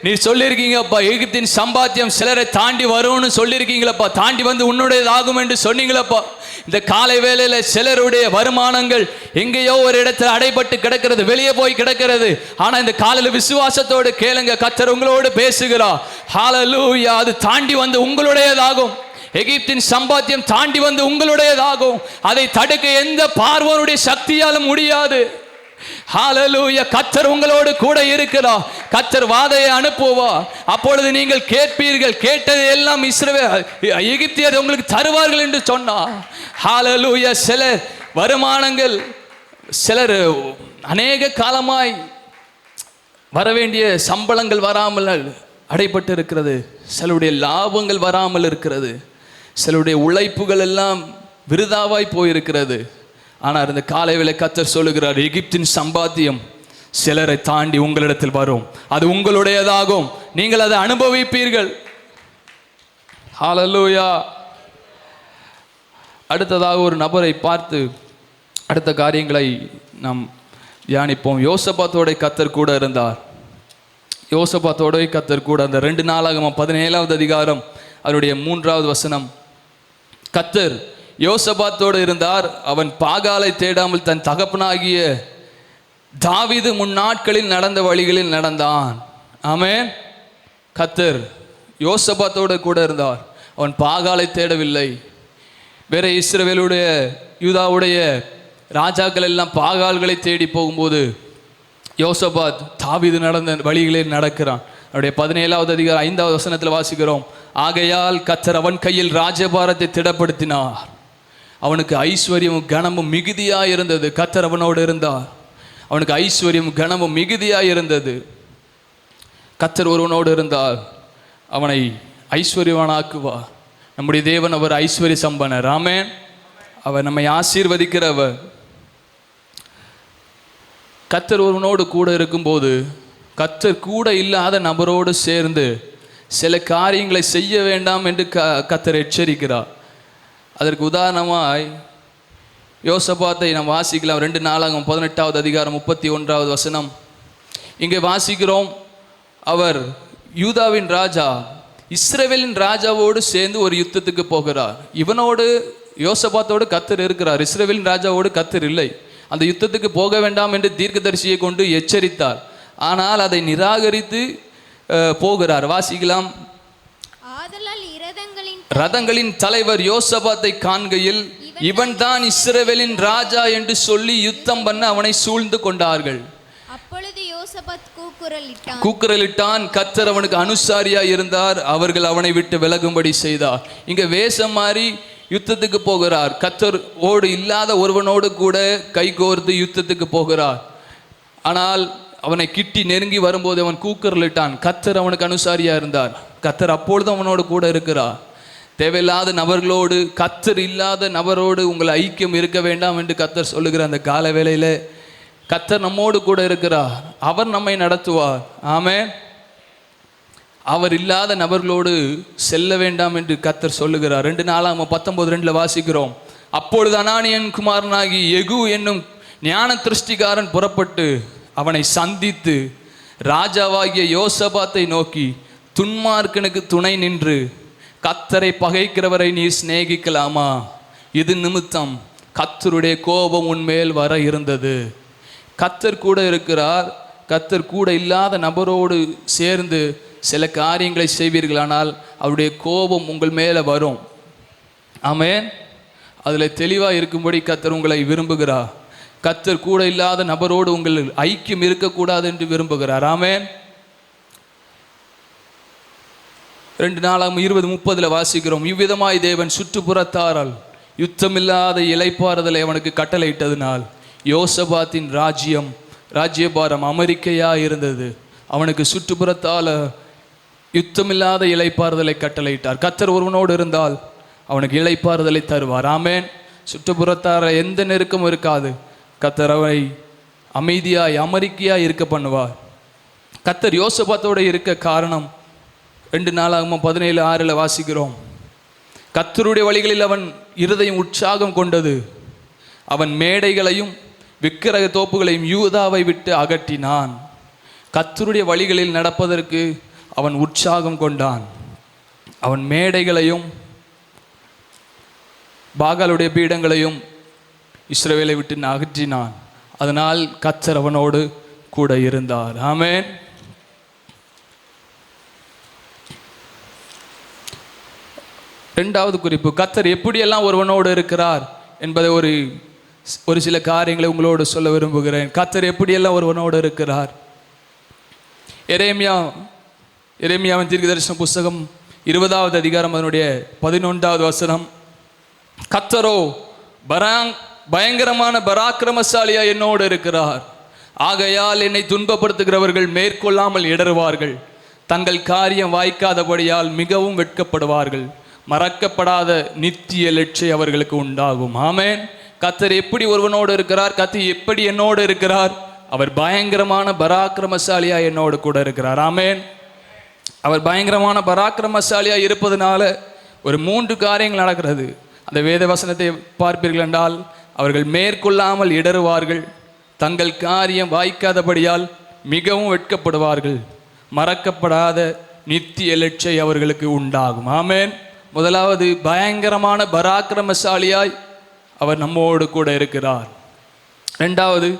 நீ சொல்லியிருக்கீங்கப்பா, எகிப்தின் சம்பாத்தியம் சிலரை தாண்டி வரும்னு சொல்லியிருக்கீங்களப்பா, தாண்டி வந்து உன்னுடையதாகும் என்று சொன்னீங்களப்பா. இந்த காலை வேளையில் சிலருடைய வருமானங்கள் எங்கேயோ ஒரு இடத்துல அடைபட்டு கிடக்கிறது, வெளியே போய் கிடக்கிறது. ஆனா இந்த காலையில் விசுவாசத்தோடு கேளுங்க, கர்த்தர் உங்களோடு பேசுகிறார். ஹல்லேலூயா. அது தாண்டி வந்து உங்களுடையதாகும். எகிப்தின் சம்பாத்தியம் தாண்டி வந்து உங்களுடையதாகும். அதை தடுக்க எந்த பார்வோனுடைய சக்தியாலும் முடியாது. ஹல்லேலூயா. கர்த்தர் உங்களோடு கூட இருக்கிறார். கர்த்தர் வாதையை அனுப்புவார். அப்பொழுது நீங்கள் கேட்பீர்கள், கேட்டதை எல்லாம் எகிப்தியர் உங்களுக்கு தருவார்கள் என்று சொன்னார். ஹல்லேலூயா. சிலர் வருமானங்கள், சிலர் அநேக காலமாய் வரவேண்டிய சம்பளங்கள் வராமல் அடைபட்டு இருக்கிறது. சிலருடைய லாபங்கள் வராமல் இருக்கிறது. சிலருடைய உழைப்புகள் எல்லாம் விருதாவாய் போயிருக்கிறது. ஆனால் இந்த காலை வேளை கர்த்தர் சொல்லுகிறார், எகிப்தின் சம்பாத்தியம் சிலரை தாண்டி உங்களிடத்தில் வரும். அது உங்களுடையதாகும். நீங்கள் அதை அனுபவிப்பீர்கள். ஹல்லேலூயா. அடுத்ததாக ஒரு நபரை பார்த்து அடுத்த காரியங்களை நாம் தியானிப்போம். யோசபாத்தோட கர்த்தர் கூட இருந்தார். யோசபாத்தோட கர்த்தர் கூட அந்த 2 நாளாகமம் 17வது அதிகாரம் அவருடைய 3வது வசனம். கர்த்தர் யோசபாத்தோடு இருந்தார். அவன் பாகாலை தேடாமல் தன் தகப்பனாகிய தாவீது முன்னாட்களில் நடந்த வழிகளில் நடந்தான். ஆமென். கர்த்தர் யோசபாத்தோடு கூட இருந்தார். அவன் பாகாலை தேடவில்லை. வேற இஸ்ரவேலுடைய யூதாவுடைய ராஜாக்கள் எல்லாம் பாகால்களை தேடி போகும்போது யோசபாத் தாவீது நடந்த வழிகளில் நடக்கிறான். அவருடைய 17வது அதிகாரம் 5வது வசனத்தில் வாசிக்கிறோம், ஆகையால் கர்த்தர் அவன் கையில் ராஜபாரத்தை திடப்படுத்தினார். அவனுக்கு ஐஸ்வர்யமும் கனமும் மிகுதியாக இருந்தது. கர்த்தர் அவனோடு இருந்தார். அவனுக்கு ஐஸ்வர்யமும் கனமும் மிகுதியாக இருந்தது. கர்த்தர் ஒருவனோடு இருந்தால் அவனை ஐஸ்வர்யவானாக்குவார். நம்முடைய தேவன் அவர் ஐஸ்வர்ய சம்பனர். ஆமென். அவர் நம்மை ஆசீர்வதிக்கிறவர். கர்த்தர் ஒருவனோடு கூட இருக்கும்போது, கர்த்தர் கூட இல்லாத நபரோடு சேர்ந்து சில காரியங்களை செய்ய வேண்டாம் என்று கர்த்தர் எச்சரிக்கிறார். அதற்கு உதாரணமாய் யோசபாத்தை நாம் வாசிக்கலாம். 2 நாளாகமம் 18வது அதிகாரம் 31வது வசனம். இங்கே வாசிக்கிறோம், அவர் யூதாவின் ராஜா இஸ்ரவேலின் ராஜாவோடு சேர்ந்து ஒரு யுத்தத்துக்கு போகிறார். இவனோடு யோசபாத்தோடு கர்த்தர் இருக்கிறார். இஸ்ரவேலின் ராஜாவோடு கர்த்தர் இல்லை. அந்த யுத்தத்துக்கு போக வேண்டாம் என்று தீர்க்கதரிசியை கொண்டு எச்சரித்தார். ஆனால் அதை நிராகரித்து போகிறார். வாசிக்கலாம். ரதங்களின் தலைவர் யோசபாத்தை காண்கையில், இவன் தான் இஸ்ரவேலின் ராஜா என்று சொல்லி யுத்தம் பண்ண அவனை சூழ்ந்து கொண்டார்கள்.
அப்பொழுது யோசபாத்
கூக்குரலிட்டான். கர்த்தர் அவனுக்கு அனுசாரியா இருந்தார். அவர்கள் அவனை விட்டு விலகும்படி செய்தார். இங்க வேஷம் மாறி யுத்தத்துக்கு போகிறார். கர்த்தர் ஓடு இல்லாத ஒருவனோடு கூட கைகோர்த்து யுத்தத்துக்கு போகிறார். ஆனால் அவனை கிட்டி நெருங்கி வரும்போது அவன் கூக்குரலிட்டான். கர்த்தர் அவனுக்கு அனுசாரியா இருந்தார். கர்த்தர் அப்பொழுது அவனோடு கூட இருக்கிறார். தேவையில்லாத நபர்களோடு, கர்த்தர் இல்லாத நபரோடு உங்கள் ஐக்கியம் இருக்க வேண்டாம் என்று கர்த்தர் சொல்லுகிற அந்த கால வேளையில கர்த்தர் நம்மோடு கூட இருக்கிறார். அவர் நம்மை நடத்துவார். ஆமென். அவர் இல்லாத நபர்களோடு செல்ல வேண்டாம் என்று கர்த்தர் சொல்லுகிறார். 2 நாளாகமம் 19:2 வாசிக்கிறோம், அப்பொழுது அனானியின் குமாரனாகி யெகூ என்னும் ஞான திருஷ்டிகாரன் புறப்பட்டு அவனை சந்தித்து ராஜாவாகிய யோசபாத்தை நோக்கி, துன்மார்க்கனுக்கு துணை நின்று கர்த்தரை பகைக்கிறவரை நீ சிநேகிக்கலாமா? இது நிமித்தம் கர்த்தருடைய கோபம் உன்மேல் வர இருந்தது. கர்த்தர் கூட இருக்கிறார். கர்த்தர் கூட இல்லாத நபரோடு சேர்ந்து சில காரியங்களை செய்வீர்களானால் அவருடைய கோபம் உங்கள் மேலே வரும். ஆமென். அதில் தெளிவாக இருக்கும்படி கர்த்தர் உங்களை விரும்புகிறார். கர்த்தர் கூட இல்லாத நபரோடு உங்கள் ஐக்கியம் இருக்கக்கூடாது என்று விரும்புகிறார். ஆமென். 2 நாளாம் 20:30 வாசிக்கிறோம். இவ்விதமாய் தேவன் சுற்றுப்புறத்தாரால் யுத்தமில்லாத இளைப்பாறுதலை அவனுக்கு கட்டளையிட்டதினால் யோசபாத்தின் ராஜ்யபாரம் அமெரிக்கையாக இருந்தது. அவனுக்கு சுற்றுப்புறத்தால் யுத்தமில்லாத இளைப்பாறுதலை கட்டளையிட்டார். கர்த்தர் ஒருவனோடு இருந்தால் அவனுக்கு இளைப்பாறுதலை தருவார். ஆமென். சுற்றுப்புறத்தார எந்த நெருக்கமும் இருக்காது. கர்த்தர் அவனை அமைதியாய் அமெரிக்கையாக இருக்க பண்ணுவார். கர்த்தர் யோசபாத்தோடு இருக்க காரணம் 2 நாளாகமம் 17:6 வாசிக்கிறோம். கர்த்தருடைய வழிகளில் அவன் இருதயம் உற்சாகம் கொண்டது. அவன் மேடைகளையும் விக்கிரக தோப்புகளையும் யூதாவை விட்டு அகற்றினான். கர்த்தருடைய வழிகளில் நடப்பதற்கு அவன் உற்சாகம் கொண்டான். அவன் மேடைகளையும் பாகாலுடைய பீடங்களையும் இஸ்ரவேலை விட்டு அகற்றினான். அதனால் கர்த்தர் அவனோடு கூட இருந்தார். ஆமென். இரண்டாவது குறிப்பு, கர்த்தர் எப்படியெல்லாம் ஒருவனோடு இருக்கிறார் என்பதை ஒரு சில காரியங்களை உங்களோடு சொல்ல விரும்புகிறேன். கர்த்தர் எப்படியெல்லாம் ஒருவனோடு இருக்கிறார். எரேமியாவின் தீர்க்கதரிசன புஸ்தகம் 20வது அதிகாரம் அதனுடைய 11வது வசனம், கர்த்தரோ பயங்கரமான பராக்கிரமசாலியா என்னோடு இருக்கிறார். ஆகையால் என்னை துன்பப்படுத்துகிறவர்கள் மேற்கொள்ளாமல் இடறுவார்கள். தங்கள் காரியம் வாய்க்காதபடியால் மிகவும் வெட்கப்படுவார்கள். மறக்கப்படாத நித்திய லட்சை அவர்களுக்கு உண்டாகும். ஆமென். கர்த்தர் எப்படி ஒருவனோடு இருக்கிறார்? கர்த்தர் எப்படி என்னோடு இருக்கிறார்? அவர் பயங்கரமான பராக்கிரமசாலியா என்னோடு கூட இருக்கிறார். ஆமென். அவர் பயங்கரமான பராக்கிரமசாலியா இருப்பதனால ஒரு 3 காரியங்கள் நடக்கிறது. அந்த வேத வசனத்தை பார்ப்பீர்கள் என்றால், அவர்கள் மேற்கொள்ளாமல் இடறுவார்கள், தங்கள் காரியம் வாய்க்காதபடியால் மிகவும் வெட்கப்படுவார்கள், மறக்கப்படாத நித்திய லட்சை அவர்களுக்கு உண்டாகும். ஆமென். முதலாவது, பயங்கரமான பராக்கிரமசாலியாய் அவர் நம்மோடு கூட இருக்கிறார். ரெண்டாவது,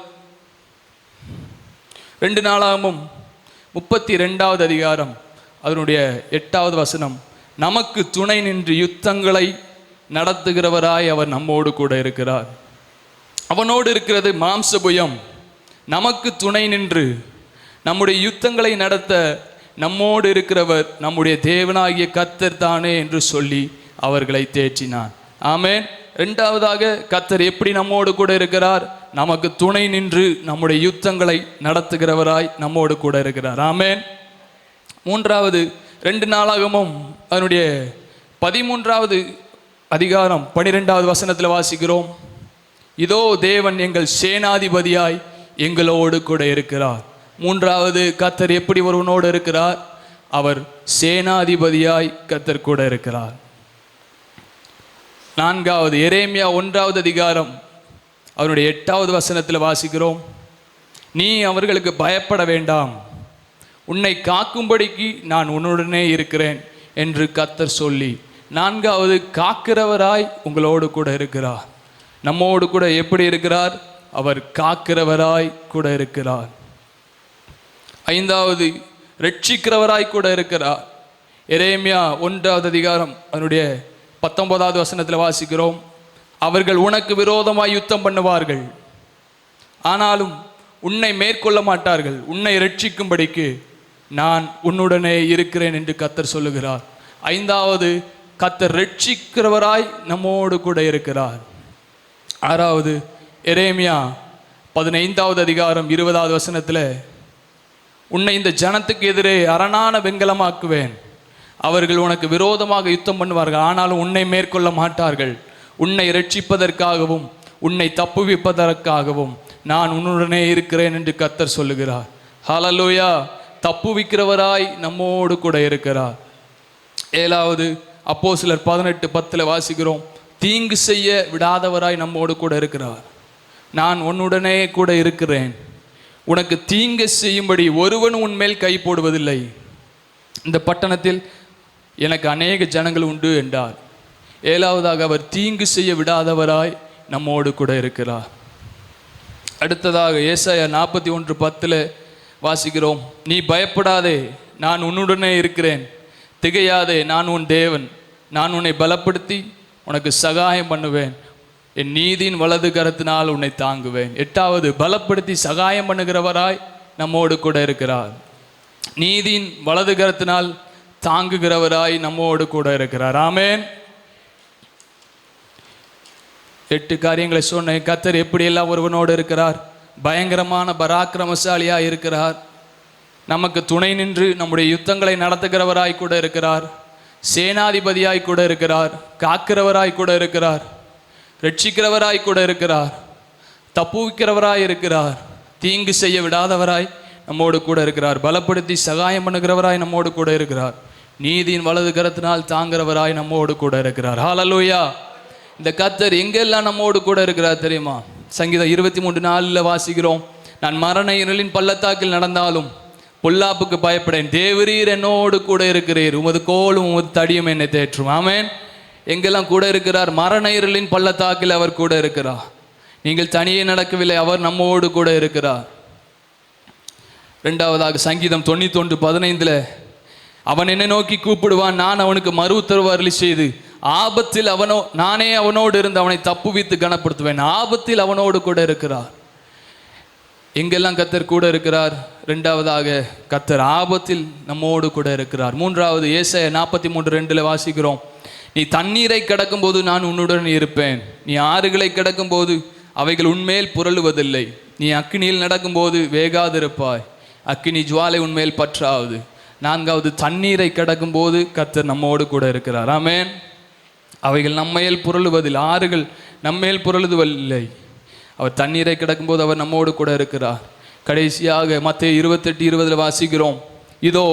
2 நாளாகமம் 32வது அதிகாரம் அதனுடைய 8வது வசனம், நமக்கு துணை நின்று யுத்தங்களை நடத்துகிறவராய் அவர் நம்மோடு கூட இருக்கிறார். அவனோடு இருக்கிறது மாம்சபுயம். நமக்கு துணை நின்று நம்முடைய யுத்தங்களை நடத்த நம்மோடு இருக்கிறவர் நம்முடைய தேவனாகிய கர்த்தர் தானே என்று சொல்லி அவர்களை தேற்றினான். ஆமென். இரண்டாவதாக, கர்த்தர் எப்படி நம்மோடு கூட இருக்கிறார்? நமக்கு துணை நின்று நம்முடைய யுத்தங்களை நடத்துகிறவராய் நம்மோடு கூட இருக்கிறார். ஆமென். மூன்றாவது, 2 நாளாகமும் அதனுடைய 13வது அதிகாரம் 12வது வசனத்தில் வாசிக்கிறோம், இதோ தேவன் எங்கள் சேனாதிபதியாய் எங்களோடு கூட இருக்கிறார். மூன்றாவது, கர்த்தர் எப்படி ஒருவனோடு இருக்கிறார்? அவர் சேனாதிபதியாய் கர்த்தர் கூட இருக்கிறார். நான்காவது, எரேமியா 1வது அதிகாரம் அவருடைய 8வது வசனத்தில் வாசிக்கிறோம், நீ அவர்களுக்கு பயப்பட வேண்டாம், உன்னை காக்கும்படிக்கு நான் உன்னுடனே இருக்கிறேன் என்று கர்த்தர் சொல்லி, நான்காவது, காக்கிறவராய் உங்களோடு கூட இருக்கிறார். நம்மோடு கூட எப்படி இருக்கிறார்? அவர் காக்கிறவராய் கூட இருக்கிறார். ஐந்தாவது, ரட்சிக்கிறவராய் கூட இருக்கிறார். எரேமியா 1வது அதிகாரம் அதனுடைய 19வது வசனத்தில் வாசிக்கிறோம், அவர்கள் உனக்கு விரோதமாய் யுத்தம் பண்ணுவார்கள், ஆனாலும் உன்னை மேற்கொள்ள மாட்டார்கள், உன்னை ரட்சிக்கும்படிக்கு நான் உன்னுடனே இருக்கிறேன் என்று கர்த்தர் சொல்லுகிறார். ஐந்தாவது, கர்த்தர் ரட்சிக்கிறவராய் நம்மோடு கூட இருக்கிறார். ஆறாவது, எரேமியா 15வது அதிகாரம் 20வது வசனத்தில், உன்னை இந்த ஜனத்துக்கு எதிரே அரணான வெண்கலமாக்குவேன், அவர்கள் உனக்கு விரோதமாக யுத்தம் பண்ணுவார்கள், ஆனாலும் உன்னை மேற்கொள்ள மாட்டார்கள், உன்னை ரட்சிப்பதற்காகவும் உன்னை தப்புவிப்பதற்காகவும் நான் உன்னுடனே இருக்கிறேன் என்று கர்த்தர் சொல்லுகிறார். ஹல்லேலூயா. தப்புவிக்கிறவராய் நம்மோடு கூட இருக்கிறார். ஏழாவது, அப்போஸ்தலர் 18:10 வாசிக்கிறோம், தீங்கு செய்ய விடாதவராய் நம்மோடு கூட இருக்கிறார். நான் உன்னுடனே கூட இருக்கிறேன், உனக்கு தீங்கு செய்யும்படி ஒருவனும் உன்மேல் கை போடுவதில்லை, இந்த பட்டணத்தில் எனக்கு அநேக ஜனங்கள் உண்டு என்றார். ஏழாவதாக, அவர் தீங்கு செய்ய விடாதவராய் நம்மோடு கூட இருக்கிறார். அடுத்ததாக ஏசாயா 41:10 வாசிக்கிறோம், நீ பயப்படாதே, நான் உன்னுடனே இருக்கிறேன், திகையாதே, நான் உன் தேவன், நான் உன்னை பலப்படுத்தி உனக்கு சகாயம் பண்ணுவேன், என் நீதியின் வலது கரத்தினால் உன்னை தாங்குவேன். 8வது, பலப்படுத்தி சகாயம் பண்ணுகிறவராய் நம்மோடு கூட இருக்கிறார். நீதியின் வலது கரத்தினால் தாங்குகிறவராய் நம்மோடு கூட இருக்கிறார். ஆமென். 8 காரியங்களை சொன்னேன். கர்த்தர் எப்படியெல்லாம் ஒருவனோடு இருக்கிறார்? பயங்கரமான பராக்கிரமசாலியா இருக்கிறார். நமக்கு துணை நின்று நம்முடைய யுத்தங்களை நடத்துகிறவராய் கூட இருக்கிறார். சேனாதிபதியாய் கூட இருக்கிறார். காக்கிறவராய் கூட இருக்கிறார். ரட்சிக்கிறவராய் கூட இருக்கிறார். தப்புவிக்கிறவராய் இருக்கிறார். தீங்கு செய்ய விடாதவராய் நம்மோடு கூட இருக்கிறார். பலப்படுத்தி சகாயம் பண்ணுகிறவராய் நம்மோடு கூட இருக்கிறார். நீதியின் வலது கரத்தினால் தாங்கிறவராய் நம்மோடு கூட இருக்கிறார். ஹல்லேலூயா. இந்த கர்த்தர் எங்கெல்லாம் நம்மோடு கூட இருக்கிறார் தெரியுமா? சங்கீதம் 23:4 வாசிக்கிறோம், நான் மரண இருளின் பள்ளத்தாக்கில் நடந்தாலும் பொல்லாப்புக்கு பயப்படேன், தேவரீர் என்னோடு கூட இருக்கிறீர், உமது கோலும் உமது தடியும் என்னை தேற்றும். ஆமென். எங்கெல்லாம் கூட இருக்கிறார்? மரண இருளின் பள்ளத்தாக்கில் அவர் கூட இருக்கிறார். நீங்கள் தனியே நடக்கவில்லை, அவர் நம்மோடு கூட இருக்கிறார். 2வதாக சங்கீதம் 91:15 அவன் என்னை நோக்கி கூப்பிடுவான், நான் அவனுக்கு மறு உத்தரவு அருளி செய்து ஆபத்தில் நானே அவனோடு இருந்து அவனை தப்புவித்து கனப்படுத்துவேன். ஆபத்தில் அவனோடு கூட இருக்கிறார். எங்கெல்லாம் கர்த்தர் கூட இருக்கிறார்? 2வதாக கர்த்தர் ஆபத்தில் நம்மோடு கூட இருக்கிறார். 3வது ஏசாயா 43:2 வாசிக்கிறோம், நீ தண்ணீரை கடக்கும்போது நான் உன்னுடன் இருப்பேன், நீ ஆறுகளை கடக்கும்போது அவைகள் உன்மேல் புரளுவதில்லை, நீ அக்கினியில் நடக்கும்போது வேகாதிருப்பாய், அக்கினி ஜுவாலை உன்மேல் பற்றாவது. 4வது தண்ணீரை கடக்கும்போது கர்த்தர் நம்மோடு கூட இருக்கிறார். ஆமென். அவைகள் நம்மேல் புரளுவதில்லை, ஆறுகள் நம்மேல் புரளுவதில்லை. அவர் தண்ணீரை கடக்கும்போது அவர் நம்மோடு கூட இருக்கிறார். கடைசியாக மத்தேயு 28:20 வாசிக்கிறோம், இதோ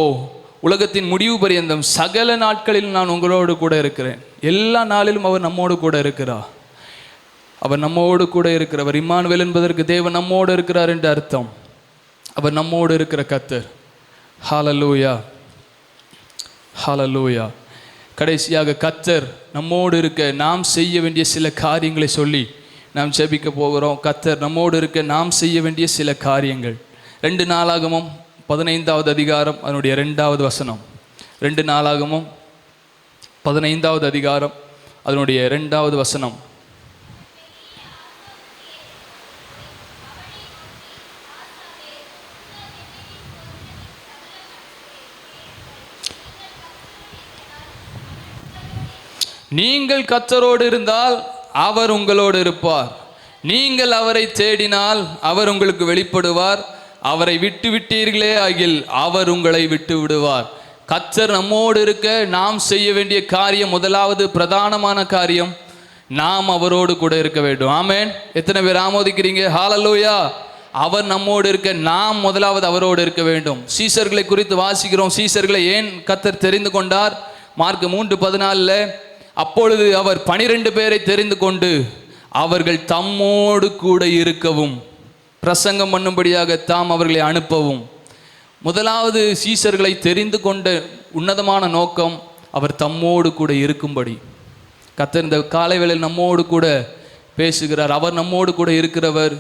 உலகத்தின் முடிவு பரியந்தம் சகல நாட்களில் நான் உங்களோடு கூட இருக்கிறேன். எல்லா நாளிலும் அவர் நம்மோடு கூட இருக்கிறார். அவர் நம்மோடு கூட இருக்கிறவர். இம்மானுவேல் என்பதற்கு தேவன் நம்மோடு இருக்கிறார் என்று அர்த்தம். அவர் நம்மோடு இருக்கிற கர்த்தர். ஹல்லேலூயா, ஹல்லேலூயா. கடைசியாக கர்த்தர் நம்மோடு இருக்க நாம் செய்ய வேண்டிய சில காரியங்களை சொல்லி நாம் ஜெபிக்க போகிறோம். கர்த்தர் நம்மோடு இருக்க நாம் செய்ய வேண்டிய சில காரியங்கள். 2 நாளாகமம் 15வது அதிகாரம் அதனுடைய 2வது வசனம். 2 நாளாகமம் 15வது அதிகாரம் அதனுடைய 2வது வசனம். நீங்கள் கர்த்தரோடு இருந்தால் அவர் உங்களோடு இருப்பார், நீங்கள் அவரை தேடினால் அவர் உங்களுக்கு வெளிப்படுவார், அவரை விட்டு விட்டீர்களே ஆகில் அவர் உங்களை விட்டு விடுவார். கர்த்தர் நம்மோடு இருக்க நாம் செய்ய வேண்டிய காரியம், முதலாவது பிரதானமான காரியம், நாம் அவரோடு கூட இருக்க வேண்டும். ஆமென். எத்தனை பேர் ஆமோதிக்கிறீங்க? ஹல்லேலூயா. அவர் நம்மோடு இருக்க நாம் முதலாவது அவரோடு இருக்க வேண்டும். சீசர்களை குறித்து வாசிக்கிறோம். சீசர்களை ஏன் கர்த்தர் தெரிந்து கொண்டார்? மார்க் 3:14 அப்பொழுது அவர் 12 பேரை தெரிந்து கொண்டு அவர்கள் தம்மோடு கூட இருக்கவும் பிரசங்கம் பண்ணும்படியாக தாம் அவர்களை அனுப்பவும். முதலாவது சீசர்களை தெரிந்து கொண்ட உன்னதமான நோக்கம் அவர் தம்மோடு கூட இருக்கும்படி. கர்த்தர் இந்த காலை வேளையில் நம்மோடு கூட பேசுகிறார். அவர் நம்மோடு கூட இருக்கிறவர்,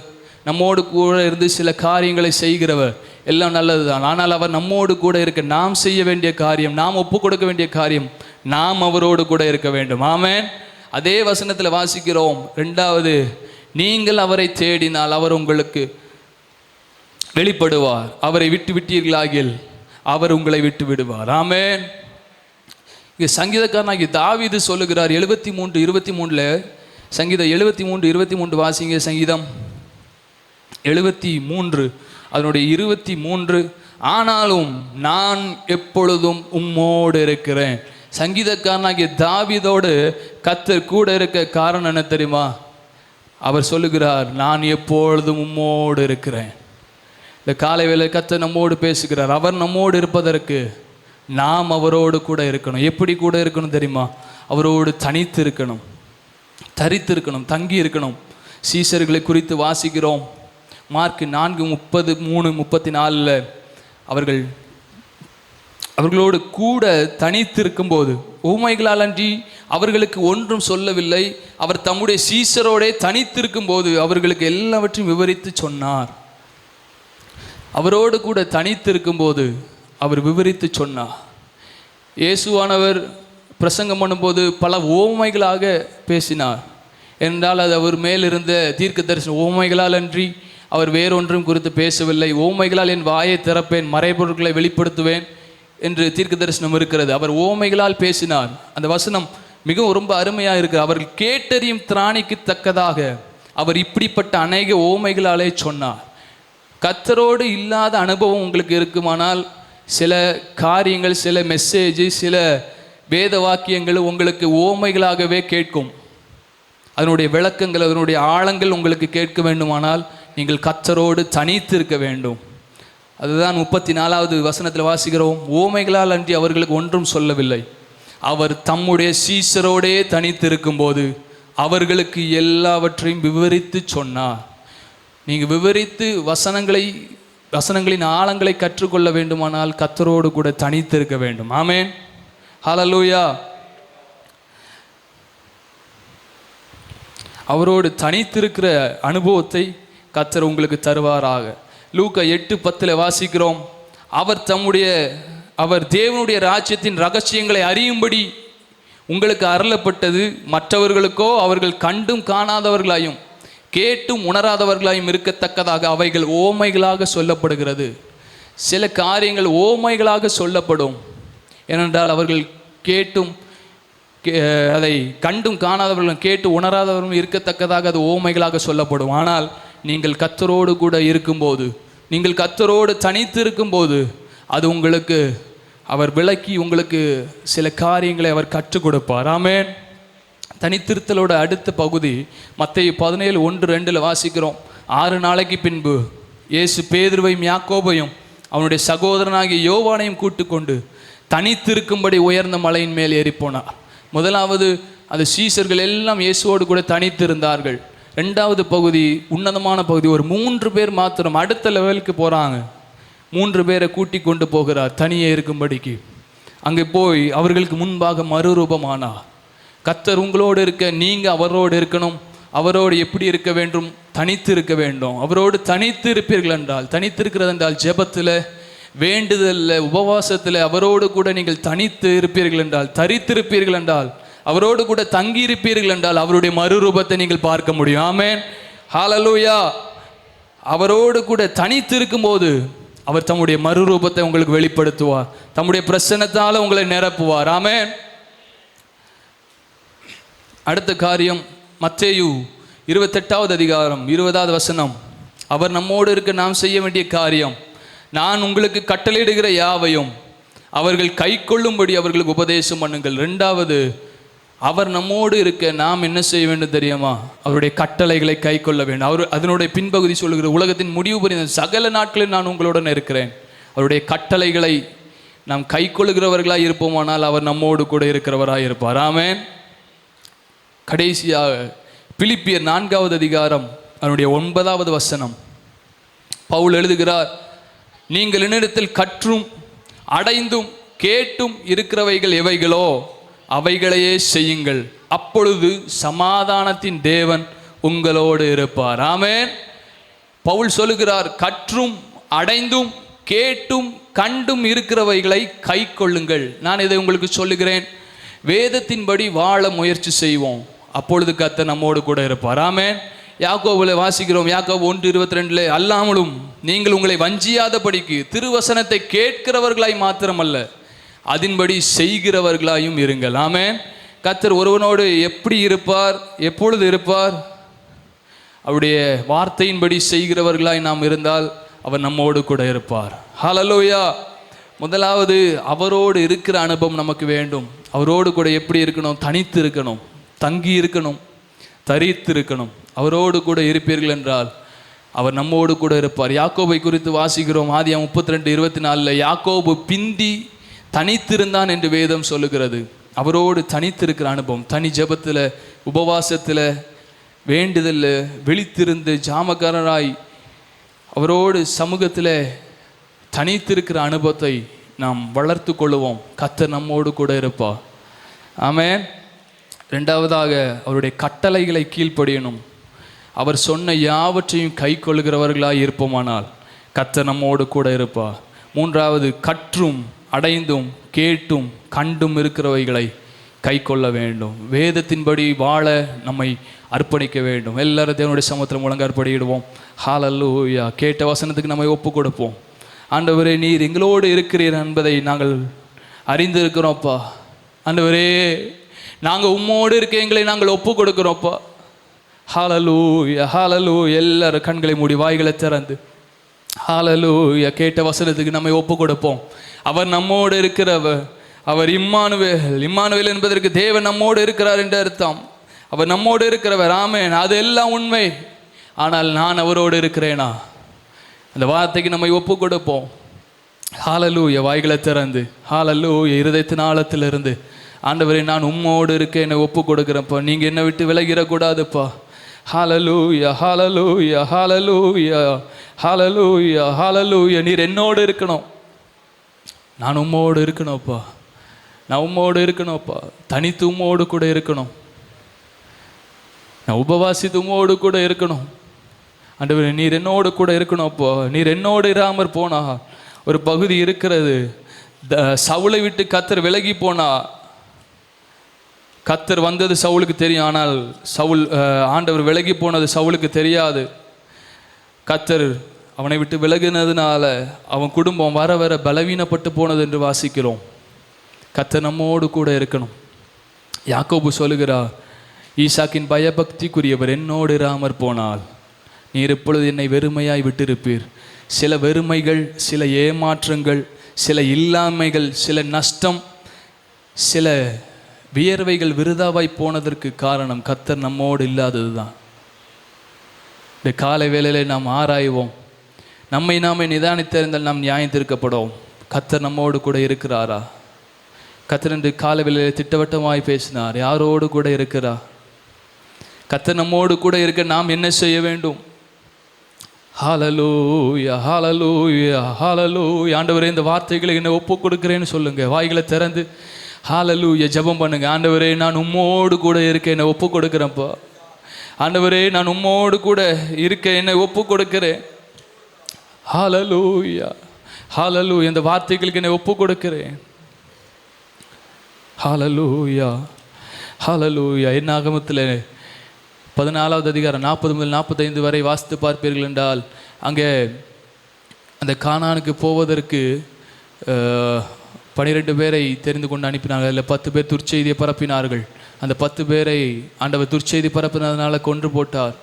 நம்மோடு கூட இருந்து சில காரியங்களை செய்கிறவர், எல்லாம் நல்லது தான். ஆனால் அவர் நம்மோடு கூட இருக்க நாம் செய்ய வேண்டிய காரியம், நாம் ஒப்பு கொடுக்க வேண்டிய காரியம், நாம் அவரோடு கூட இருக்க வேண்டும். ஆமென். அதே வசனத்தில் வாசிக்கிறோம். 2வது, நீங்கள் அவரை தேடினால் அவர் உங்களுக்கு வெளிப்படுவார், அவரை விட்டு விட்டீர்களாகில் அவர் உங்களை விட்டு விடுவார். ஆமென். இங்கே சங்கீதக்காரனாகிய தாவீது சொல்லுகிறார் 73:23 சங்கீதம் 73:23 வாசிங்க. சங்கீதம் 73 அதனுடைய 23 ஆனாலும் நான் எப்பொழுதும் உம்மோடு இருக்கிறேன். சங்கீதக்காரனாகிய தாவீதோடு கர்த்தர் கூட இருக்க காரணம் என்ன தெரியுமா? அவர் சொல்லுகிறார், நான் எப்பொழுதும் உம்மோடு இருக்கிறேன். இந்த காலை வேளை கர்த்தர் நம்மோடு பேசுகிறார். அவர் நம்மோடு இருப்பதற்கு நாம் அவரோடு கூட இருக்கணும். எப்படி கூட இருக்கணும் தெரியுமா? அவரோடு தனித்து இருக்கணும், தரித்து இருக்கணும், தங்கி இருக்கணும். சீசர்களை குறித்து வாசிக்கிறோம். மார்க் 4:33-34 அவர்களோடு கூட தனித்து இருக்கும்போது ஊமைகளால் அன்றி அவர்களுக்கு ஒன்றும் சொல்லவில்லை. அவர் தம்முடைய சீசரோடே தனித்து இருக்கும்போது அவர்களுக்கு எல்லாவற்றையும் விவரித்து சொன்னார். அவரோடு கூட தனித்து இருக்கும்போது அவர் விவரித்து சொன்னார். இயேசுவானவர் பிரசங்கம் பண்ணும்போது பல ஓமைகளாக பேசினார். என்றால் அது அவர் மேலிருந்த தீர்க்க தரிசன ஓமைகளால் அன்றி அவர் வேறொன்றும் குறித்து பேசவில்லை. ஓமைகளால் என் வாயை திறப்பேன், மறைபொருட்களை வெளிப்படுத்துவேன் என்று தீர்க்க தரிசனம் இருக்கிறது. அவர் ஓமைகளால் பேசினார். அந்த வசனம் மிகவும் ரொம்ப அருமையாக இருக்குது. அவர்கள் கேட்டறியும் திராணிக்கு தக்கதாக அவர் இப்படிப்பட்ட அநேக ஓமைகளாலே சொன்னார். கர்த்தரோடு இல்லாத அனுபவம் உங்களுக்கு இருக்குமானால் சில காரியங்கள், சில மெசேஜ், சில வேத வாக்கியங்கள் உங்களுக்கு ஓமைகளாகவே கேட்கும். அதனுடைய விளக்கங்கள், அதனுடைய ஆழங்கள் உங்களுக்கு கேட்க வேண்டுமானால் நீங்கள் கர்த்தரோடு தனித்து இருக்க வேண்டும். அதுதான் 34வது வசனத்தில் வாசிக்கிறோம். ஓமைகளால் அன்றி அவர்களுக்கு ஒன்றும் சொல்லவில்லை. அவர் தம்முடைய சீஷரோடே தனித்து இருக்கும்போது அவர்களுக்கு எல்லாவற்றையும் விவரித்து சொன்னார். நீங்கள் விவரித்து வசனங்களின் ஆழங்களை கற்றுக்கொள்ள வேண்டுமானால் கர்த்தரோடு கூட தனித்து இருக்க வேண்டும். ஆமென், ஹல்லேலூயா. அவரோடு தனித்திருக்கிற அனுபவத்தை கர்த்தர் உங்களுக்கு தருவாராக. லூக்கா 8:10 வாசிக்கிறோம். அவர் தேவனுடைய ராஜ்யத்தின் ரகசியங்களை அறியும்படி உங்களுக்கு அருளப்பட்டது. மற்றவர்களுக்கோ அவர்கள் கண்டும் காணாதவர்களாயும் கேட்டும் உணராதவர்களாயும் இருக்கத்தக்கதாக அவைகள் ஓமைகளாக சொல்லப்படுகிறது. சில காரியங்கள் ஓமைகளாக சொல்லப்படும். ஏனென்றால் அவர்கள் கேட்டும் அதை கண்டும் காணாதவர்களும் கேட்டு உணராதவர்களும் இருக்கத்தக்கதாக அது ஓமைகளாக சொல்லப்படும். ஆனால் நீங்கள் கர்த்தரோடு கூட இருக்கும்போது, நீங்கள் கர்த்தரோடு தனித்து இருக்கும்போது அது உங்களுக்கு அவர் விளக்கி உங்களுக்கு சில காரியங்களை அவர் கற்றுக் கொடுப்பார். ஆமென். தனித்திருத்தலோட அடுத்த பகுதி மத்தேயு 17:1-2 வாசிக்கிறோம். 6 நாளைக்கு பின்பு இயேசு பேதுருவையும் யாக்கோபையும் அவனுடைய சகோதரனாகிய யோவானையும் கூட்டு கொண்டு தனித்திருக்கும்படி உயர்ந்த மலையின் மேல் ஏறி போனார். முதலாவது அந்த சீஷர்கள் எல்லாம் இயேசுவோடு கூட தனித்திருந்தார்கள். 2வது பகுதி உன்னதமான பகுதி. ஒரு 3 பேர் மாத்திரம் அடுத்த லெவலுக்கு போகிறாங்க. 3 பேரை கூட்டி கொண்டு போகிறார் தனியே இருக்கும்படிக்கு. அங்கே போய் அவர்களுக்கு முன்பாக மறுரூபமானார். கர்த்தர் உங்களோடு இருக்க நீங்கள் அவரோடு இருக்கணும். அவரோடு எப்படி இருக்க வேண்டும்? தனித்து இருக்க வேண்டும். அவரோடு தனித்து இருப்பீர்கள் என்றால், தனித்திருக்கிறது என்றால் ஜெபத்தில், வேண்டுதலில், உபவாசத்தில் அவரோடு கூட நீங்கள் தனித்து இருப்பீர்கள் என்றால், தரித்திருப்பீர்கள் என்றால், அவரோடு கூட தங்கி இருப்பீர்கள் என்றால் அவருடைய மறுரூபத்தை நீங்கள் பார்க்க முடியும். ஆமென், ஹல்லேலூயா. அவரோடு கூட தனித்து இருக்கும்போது அவர் தம்முடைய மறுரூபத்தை உங்களுக்கு வெளிப்படுத்துவார். தம்முடைய பிரசன்னத்தால் உங்களை நிரப்புவார். ஆமென். அடுத்த காரியம் மத்தேயு 28வது அதிகாரம் 20வது வசனம். அவர் நம்மோடு இருக்க நாம் செய்ய வேண்டிய காரியம், நான் உங்களுக்கு கட்டளையிடுகிற யாவையும் அவர்கள் கை கொள்ளும்படி அவர்களுக்கு உபதேசம் பண்ணுங்கள். 2வது, அவர் நம்மோடு இருக்க நாம் என்ன செய்ய வேண்டும் தெரியுமா? அவருடைய கட்டளைகளை கை கொள்ள வேண்டும். அதனுடைய பின்பகுதி சொல்லுகிற உலகத்தின் முடிவு புரிந்த சகல நாட்களில் நான் உங்களுடன் இருக்கிறேன். அவருடைய கட்டளைகளை நாம் கை கொள்ளுகிறவர்களாக இருப்போமானால் அவர் நம்மோடு கூட இருக்கிறவராக இருப்பார். ஆமென். கடைசியாக பிலிப்பியர் 4வது அதிகாரம் அதனுடைய 9வது வசனம் பவுல் எழுதுகிறார், நீங்கள் என்னிடத்தில் கற்றும் அடைந்தும் கேட்டும் இருக்கிறவைகள் எவைகளோ அவைகளையே செய்யுங்கள், அப்பொழுது சமாதானத்தின் தேவன் உங்களோடு இருப்பார். ஆமென். பவுல் சொல்லுகிறார், கற்றும் அடைந்தும் கேட்டும் கண்டும் இருக்கிறவைகளை கை கொள்ளுங்கள். நான் இதை உங்களுக்கு சொல்லுகிறேன், வேதத்தின்படி வாழ முயற்சி செய்வோம், அப்பொழுது கர்த்தர் நம்மோடு கூட இருப்பார். ஆமென். யாக்கோபுல வாசிக்கிறோம், யாக்கோபு 1:22 அல்லாமலும் நீங்கள் உங்களை வஞ்சியாதபடிக்கு திருவசனத்தை கேட்கிறவர்களாய் மாத்திரமல்ல அதன்படி செய்கிறவர்களாயும் இருங்கள். ஆமென். கர்த்தர் ஒருவனோடு எப்படி இருப்பார், எப்பொழுது இருப்பார்? அவருடைய வார்த்தையின்படி செய்கிறவர்களாய் நாம் இருந்தால் அவர் நம்மோடு கூட இருப்பார். ஹல்லேலூயா. முதலாவது அவரோடு இருக்கிற அனுபவம் நமக்கு வேண்டும். அவரோடு கூட எப்படி இருக்கணும்? தனித்து இருக்கணும், தங்கி இருக்கணும், தரித்து இருக்கணும். அவரோடு கூட இருப்பீர்கள் என்றால் அவர் நம்மோடு கூட இருப்பார். யாக்கோபை குறித்து வாசிக்கிறோம், ஆதியாகமம் 32:24 யாக்கோபு பிந்தி தனித்திருந்தான் என்று வேதம் சொல்லுகிறது. அவரோடு தனித்திருக்கிற அனுபவம், தனி ஜெபத்தில், உபவாசத்தில், வேண்டுதலில் விழித்திருந்து ஜாமக்காரராய் அவரோடு சமூகத்தில் தனித்திருக்கிற அனுபவத்தை நாம் வளர்த்து கொள்ளுவோம். கர்த்தர் நம்மோடு கூட இருப்பார். ஆமென். 2வதாக அவருடைய கட்டளைகளை கீழ்ப்படியணும். அவர் சொன்ன யாவற்றையும் கை கொள்ளுகிறவர்களாய் இருப்போமானால் கர்த்தர் நம்மோடு கூட இருப்பார். 3வது, கற்றும் அடைந்தும் கேட்டும் கண்டும் இருக்கிறவைகளை கை கொள்ள வேண்டும். வேதத்தின்படி வாழ நம்மை அர்ப்பணிக்க வேண்டும். எல்லாரும் தேவனுடைய சமூகத்தில் முழங்க அர்ப்பணிடுவோம். ஹல்லேலூயா. கேட்ட வசனத்துக்கு நம்மை ஒப்பு கொடுப்போம். ஆண்டவரே, நீர் எங்களோடு இருக்கிறீர் என்பதை நாங்கள் அறிந்திருக்கிறோம்ப்பா. ஆண்டவரே, நாங்கள் உம்மோடு இருக்க எங்களை நாங்கள் ஒப்பு கொடுக்குறோம்ப்பா. ஹல்லேலூயா, ஹல்லேலூயா. எல்லாரும் கண்களை மூடி வாய்களை திறந்து ஹல்லேலூயா. கேட்ட வசனத்துக்கு நம்மை ஒப்பு கொடுப்போம். அவர் நம்மோடு இருக்கிறவர். அவர் இம்மானுவேல். இம்மானுவேல் என்பதற்கு தேவன் நம்மோடு இருக்கிறார் என்று அர்த்தம். அவர் நம்மோடு இருக்கிறவர். ஆமென். அது எல்லாம் உண்மை. ஆனால் நான் அவரோடு இருக்கிறேனா? அந்த வார்த்தைக்கு நம்மை ஒப்பு கொடுப்போம். ஹல்லேலூயா. வாய்களை திறந்து ஹல்லேலூயா. இருதயத்தின் ஆழத்திலிருந்து ஆண்டவரே, நான் உம்மோடு இருக்க என்னை ஒப்பு கொடுக்குறேன்ப்பா. நீங்கள் என்னை விட்டு விலகிடக்கூடாதுப்பா. ஹல்லேலூயா, ஹல்லேலூயா, ஹல்லேலூயா, ஹல்லேலூயா, ஹல்லேலூயா. நீர் என்னோடு இருக்கணும். நான் உம்மோடு இருக்கணும்ப்பா. நான் உம்மோடு இருக்கணும்ப்பா. தனித்து உம்மோடு கூட இருக்கணும். நான் உபவாசித்து உம்மோடு கூட இருக்கணும். ஆண்டவரே, நீர் என்னோடு கூட இருக்கணும்ப்பா. நீர் என்னோடு இராமற் போனா ஒரு பகுதி இருக்கிறது. சவுலை விட்டு கர்த்தர் விலகி போனா, கர்த்தர் வந்தது சவுலுக்கு தெரியும். ஆனால் ஆண்டவர் விலகி போனது சவுலுக்கு தெரியாது. கர்த்தர் அவனை விட்டு விலகினதுனால அவன் குடும்பம் வர வர பலவீனப்பட்டு போனது என்று வாசிக்கிறோம். கர்த்தர் நம்மோடு கூட இருக்கணும். யாக்கோபு சொல்லுகிறார், ஈசாக்கின் பயபக்திக்குரியவர் என்னோடு இராமற் போனால் நீர் இப்பொழுது என்னை வெறுமையாய் விட்டிருப்பீர். சில வெறுமைகள், சில ஏமாற்றங்கள், சில இல்லாமைகள், சில நஷ்டம், சில வியர்வைகள் விருதாவாய் போனதற்கு காரணம் கர்த்தர் நம்மோடு இல்லாதது தான். இந்த காலை வேளையிலே நாம் ஆராய்வோம். நம்மை நாமே நிதானித்திருந்தால் நாம் நியாயம் தீர்க்கப்படும். கர்த்தர் நம்மோடு கூட இருக்கிறாரா? கர்த்தர் என்று காலை வேளையிலே திட்டவட்டமாய் பேசினார். யாரோடு கூட இருக்கிறா? கர்த்தர் நம்மோடு கூட இருக்க நாம் என்ன செய்ய வேண்டும்? ஹல்லேலூயா, ஹல்லேலூயா, ஹல்லேலூயா. ஆண்டவரே, இந்த வார்த்தைகளை என்னை ஒப்பு கொடுக்கிறேன்னு சொல்லுங்க. வாய்களை திறந்து ஹல்லேலூயா ஜெபம் பண்ணுங்க. ஆண்டவரே, நான் உம்மோடு கூட இருக்க என்னை ஒப்பு கொடுக்குறேன்ப்பா. ஆண்டவரே, நான் உம்மோடு கூட இருக்க என்னை ஒப்பு கொடுக்கிறேன். ஹல்லேலூயா, ஹல்லேலூயா. இந்த வார்த்தைகளுக்கு என்னை ஒப்பு கொடுக்கிறேன். ஹல்லேலூயா, ஹல்லேலூயா. என்னாகமத்தில் 14வது அதிகாரம் 40 முதல் 45 வரை வாசித்து பார்ப்பீர்கள் என்றால், அங்கே அந்த கானானுக்கு போவதற்கு 12 பேரை தெரிந்து கொண்டு அனுப்பினார்கள். அதில் 10 பேர் துர்ச்செய்தியை பரப்பினார்கள். அந்த 10 பேரை ஆண்டவர் துர்ச்செய்தி பரப்பினதுனால கொன்று போட்டார்.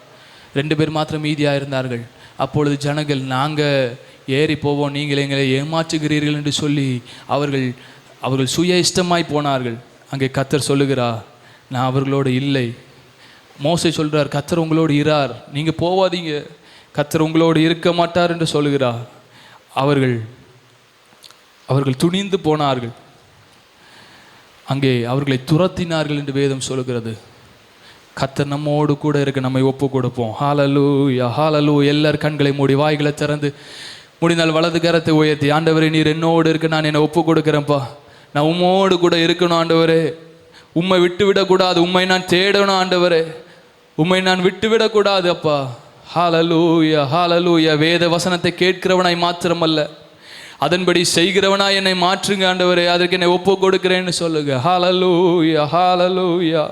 2 பேர் மாத்திரம் மீதியாக இருந்தார்கள். அப்பொழுது ஜனங்கள், நாங்கள் ஏறி போவோம், நீங்கள் எங்களை ஏமாற்றுகிறீர்கள் என்று சொல்லி அவர்கள் சுய இஷ்டமாய் போனார்கள். அங்கே கர்த்தர் சொல்லுகிறார், நான் அவர்களோடு இல்லை. மோசே சொல்கிறார், கர்த்தர் உங்களோடு இரார், நீங்கள் போவாதீங்க, கர்த்தர் உங்களோடு இருக்க மாட்டார் என்று சொல்லுகிறார். அவர்கள் துணிந்து போனார்கள். அங்கே அவர்களை துரத்தினார்கள் என்று வேதம் சொல்லுகிறது. கர்த்தர் நம்மோடு கூட இருக்க நம்மை ஒப்பு கொடுப்போம். ஹல்லேலூயா, ஹல்லேலூயா. எல்லார் கண்களை மூடி வாய்களை திறந்து முடிந்தால் வலது கரத்தை உயர்த்தி, ஆண்டவரே, நீர் என்னோடு இருக்க நான் என்னை ஒப்பு கொடுக்குறேன்ப்பா. நான் உம்மோடு கூட இருக்கணும் ஆண்டவரே. உம்மை விட்டு விடக்கூடாது. உம்மை நான் தேடணும் ஆண்டவரே. உம்மை நான் விட்டு விடக்கூடாது அப்பா. ஹல்லேலூயா, ஹல்லேலூயா. வேத வசனத்தை கேட்கிறவனாய் மாத்திரமல்ல, அதன்படி செய்கிறவனாய் என்னை மாற்றுங்க ஆண்டவரே. அதற்கு என்னை ஒப்பு கொடுக்கிறேன்னு சொல்லுங்க. ஹல்லேலூயா, ஹல்லேலூயா.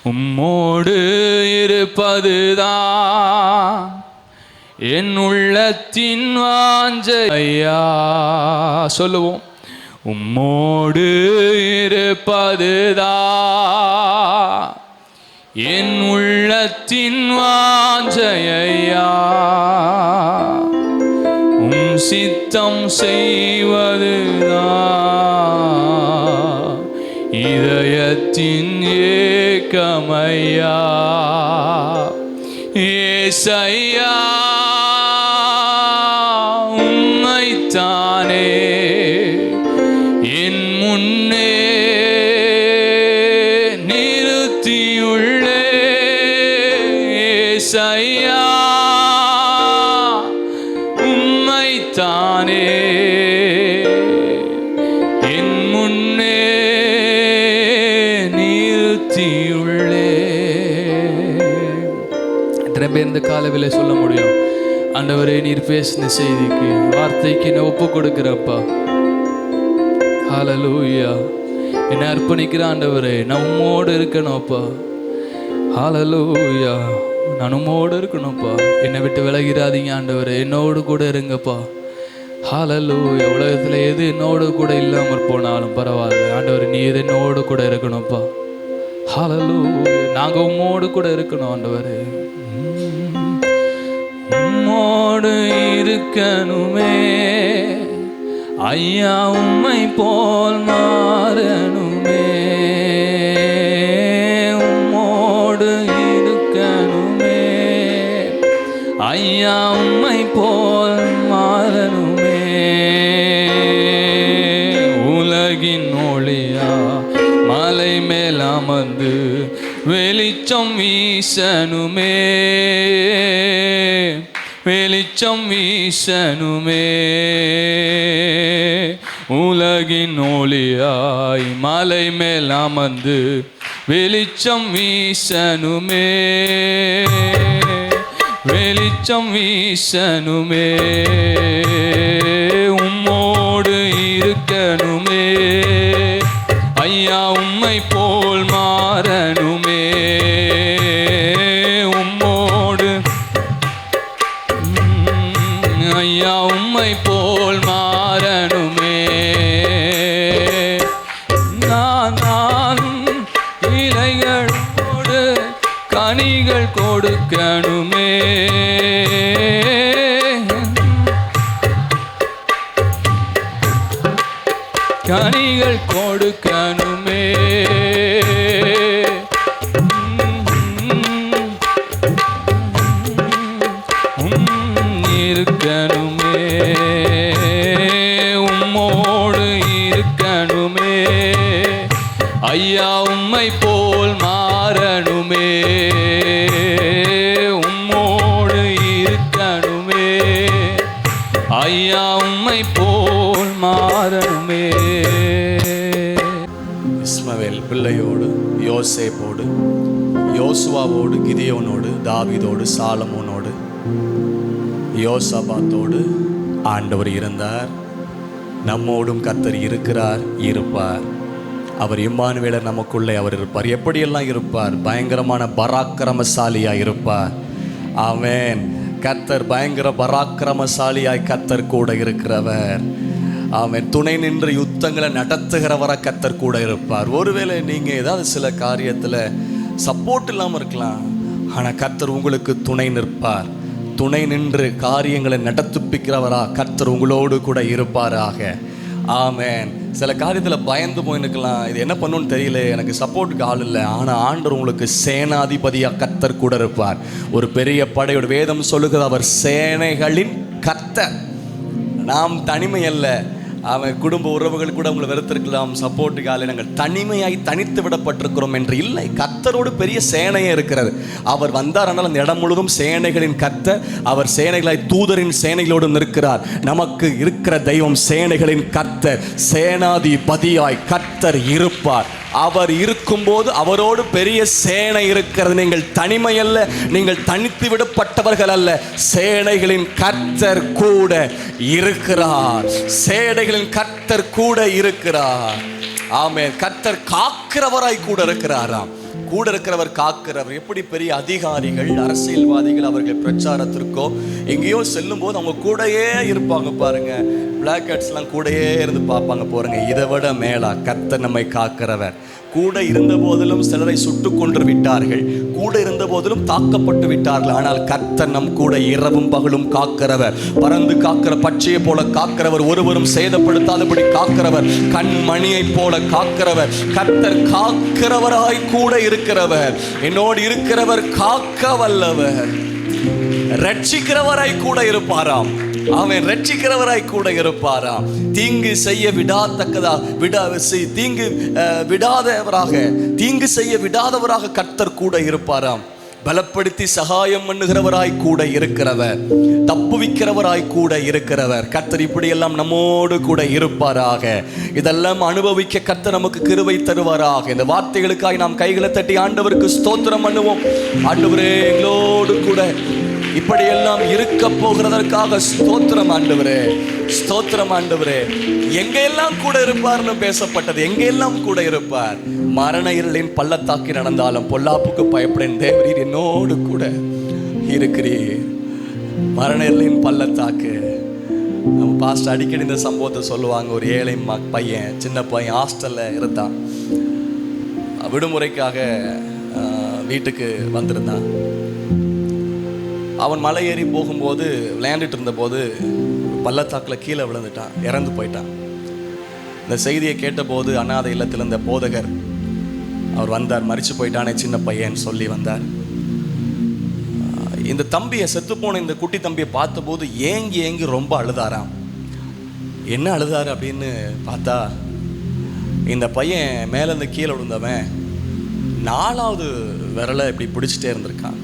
உம்மோடு இருப்பதுதான் என் உள்ளத்தின் வாஞ்சை ஐயா. சொல்லுவோம், உம்மோடு இருப்பதுதான் என் உள்ளத்தின் வாஞ்சை ஐயா. உம் சித்தம் செய்வதுதான் இதயத்தின் ஏக்கமையா. ஏசையா, உம்மைத்தானே என் முன்னே நிறுத்தியுள்ளே. ஏசையா, உம்மைத்தானே என் முன்னே நிறுத்தியுள்ளே. இந்த காலவிலே சொல்ல முடியும், ஆண்டவரே, நீர் பேசின செய்திக்கு, வார்த்தைக்கு நான் ஒப்பு கொடுக்கிறப்பா. ஹல்லேலூயா, என்னை அர்ப்பணிக்கிற ஆண்டவரே, நான் உம்மோடு இருக்கணும்ப்பா. ஹல்லேலூயா. நான் உம்மோடு இருக்கணும்ப்பா. என்னை விட்டு விலகிடாதீங்க ஆண்டவரே, என்னோடு கூட இருங்கப்பா. ஹல்லேலூயா. உலகத்தில் எது என்னோடு கூட இல்லாமல் போனாலும் பரவாயில்ல ஆண்டவர், நீர் என்னோடு கூட இருக்கணும்ப்பா. ஹல்லேலூயா. நாங்கள் உம்மோடு கூட இருக்கணும் ஆண்டவரே. உம்மோடு இருக்கணுமே ஐயா, உம்மை போல் மாறணுமே. உம்மோடு இருக்கணுமே ஐயா, உம்மை போல் மாறணுமே. உலகின் ஒளியா மலை மேல் அமர்ந்து வெளிச்சம் வீசணுமே. வெளிச்சம் வீசணுமே. உலகின் ஒளியாய் மலை மேல் அமர்ந்து வெளிச்சம் வீசணுமே. வெளிச்சம் வீசணுமே. உம்மோடு இருக்கணுமே ஐயா, உம்மை போல் மாறணுமே. உம்மோடு ஐயா, உம்மை போல் மாறணுமே. நானும் இலைகளோடு கனிகள் கொடுக்கணுமே. கனிகள் கொடுக்கணுமே. இருக்கணுமே. உம்மோடு இருக்கணுமே ஐயா, உம்மை போல் மாறணுமே. உம்மோடு இருக்கணுமே ஐயா, உம்மை போல் மாறணுமே.
இஸ்மவேல் பிள்ளையோடு, யோசேப்போடு, யோசுவாவோடு, கிதியோனோடு, தாவீதோடு, சாலமோனோடு, யோசபாத்தோடு ஆண்டவர் இருந்தார். நம்மோடும் கர்த்தர் இருக்கிறார், இருப்பார். அவர் இம்மானுவேலர், நமக்குள்ளே அவர் இருப்பார். எப்படியெல்லாம் இருப்பார்? பயங்கரமான பராக்கிரமசாலியாய் இருப்பார். ஆமென். கர்த்தர் பயங்கர பராக்கிரமசாலியாய் கர்த்தர் கூட இருக்கிறவர். ஆமென். துணை நின்று யுத்தங்களை நடத்துகிறவரை கர்த்தர் கூட இருப்பார். ஒருவேளை நீங்கள் ஏதாவது சில காரியத்தில் சப்போர்ட் இல்லாமல் இருக்கலாம், ஆனால் கர்த்தர் உங்களுக்கு துணை நிற்பார். துணை நின்று காரியங்களை நடத்துப்பிக்கிறவரா கர்த்தர் உங்களோடு கூட இருப்பாராக. ஆமென். சில காரியத்தில் பயந்து போயிருக்கலாம், இது என்ன பண்ணணும்னு தெரியல, எனக்கு சப்போர்ட்டுக்கு ஆள் இல்லை. ஆனால் ஆண்டவர் உங்களுக்கு சேனாதிபதியாக கர்த்தர் கூட இருப்பார். ஒரு பெரிய படையோட வேதம் சொல்லுகிறது, அவர் சேனைகளின் கர்த்தர். நாம் தனிமை அல்ல. அவன் குடும்ப உறவுகள் கூட உங்களை வெறுத்திருக்கலாம், சப்போர்ட்டுக்கு ஆளை, நாங்கள் தனிமையாய் தனித்து விடப்பட்டிருக்கிறோம் என்று இல்லை. கர்த்தரோடு பெரிய சேனையே இருக்கிறது. அவர் வந்தார், அந்த இடம் முழுவதும் சேனைகளின் கர்த்தர். அவர் சேனைகளாய் தூதரின் சேனைகளோடு நிற்கிறார். நமக்கு இருக்கிற தெய்வம் சேனைகளின் கர்த்தர். சேனாதிபதியாய் கர்த்தர் இருப்பார். அவர் இருக்கும்போது அவரோடு பெரிய சேனை இருக்கிறது. நீங்கள் தனிமை அல்ல, நீங்கள் தனித்து விடப்பட்டவர்கள் அல்ல. சேனைகளின் கர்த்தர் கூட இருக்கிறார். சேனைகளின் கர்த்தர் கூட இருக்கிறார். ஆமென். கர்த்தர் காக்கிறவராய் கூட இருக்கிறாராம். கூட இருக்கிறவர் காக்கிறவர். எப்படி பெரிய அதிகாரிகள், அரசியல்வாதிகள் அவர்கள் பிரச்சாரத்திற்கோ எங்கேயோ செல்லும் போது அவங்க கூடயே இருப்பாங்க பாருங்க. பிளாக் ஹேட்ஸ்லாம் கூடயே இருந்து பார்ப்பாங்க போறங்க. இதை விட மேலா கர்த்தர் நம்மை காக்கிறவர். கூட இருந்த போதிலும் சிலரை சுட்டு கொன்று விட்டார்கள், கூட இருந்த போதிலும் தாக்கப்பட்டு விட்டார்கள். ஆனால் கர்த்தர் நம் கூட இரவும் பகலும் காக்கிறவர். பறந்து காக்கிற பட்சியை போல காக்கிறவர். ஒருவரும் சேதப்படுத்தாதபடி காக்கிறவர். கண்மணியை போல காக்கிறவர். கர்த்தர் காக்கிறவராய் கூட இருக்கிறவர். என்னோடு இருக்கிறவர் காக்க வல்லவர். ரட்சிக்கிறவராய் கூட இருப்பாராம். அவன் ரட்சிக்கிறவராய் கூட இருப்பாராம். தீங்கு செய்ய தீங்கு செய்ய விடாதவராக கர்த்தர் கூட இருப்பாராம். பலப்படுத்தி சகாயம் பண்ணுகிறவராய் கூட இருக்கிறவர். தப்புவிக்கிறவராய் கூட இருக்கிறவர். கர்த்தர் இப்படியெல்லாம் நம்மோடு கூட இருப்பாராக. இதெல்லாம் அனுபவிக்க கர்த்தர் நமக்கு கிருபை தருவாராக. இந்த வார்த்தைகளுக்காய் நாம் கைகளை தட்டி ஆண்டவருக்கு ஸ்தோத்திரம் பண்ணுவோம். ஆண்டவரே, எங்களோடு கூட இப்படியெல்லாம் இருக்க போகிறதற்காக ஸ்தோத்திரம் ஆண்டவரே, ஸ்தோத்திரம் ஆண்டவரே. எங்கெல்லாம் கூட இருப்பார்னு பேசப்பட்டது, எங்கெல்லாம் கூட இருப்பார். மரண இருளின் பள்ளத்தாக்கி நடந்தாலும் பொல்லாப்புக்கு பயப்படேன், தேவரீர் என்னோடு கூட இருக்கிறீர். மரண இருளின் பள்ளத்தாக்கு. நம்ம பாஸ்டர் அடிக்கடி இந்த சம்பவத்தை சொல்லுவாங்க. ஒரு ஏழை பையன், சின்ன பையன், ஹாஸ்டலில் இருந்தான். விடுமுறைக்காக வீட்டுக்கு வந்திருந்தான். அவன் மலை ஏறி போகும்போது விளையாண்டுட்டு இருந்தபோது பள்ளத்தாக்கில் கீழே விழுந்துட்டான், இறந்து போயிட்டான். இந்த செய்தியை கேட்டபோது அனாதை இல்லத்தில் இருந்த போதகர் அவர் வந்தார். மரிச்சு போயிட்டானே சின்ன பையன் சொல்லி வந்தார். இந்த தம்பியை, செத்துப்போன இந்த குட்டி தம்பியை பார்த்தபோது ஏங்கி ஏங்கி ரொம்ப அழுதாராம். என்ன அழுதாரு அப்படின்னு பார்த்தா, இந்த பையன் மேலேருந்து கீழே விழுந்தவன் 4வது விரலை இப்படி பிடிச்சிட்டே இருந்திருக்கான்.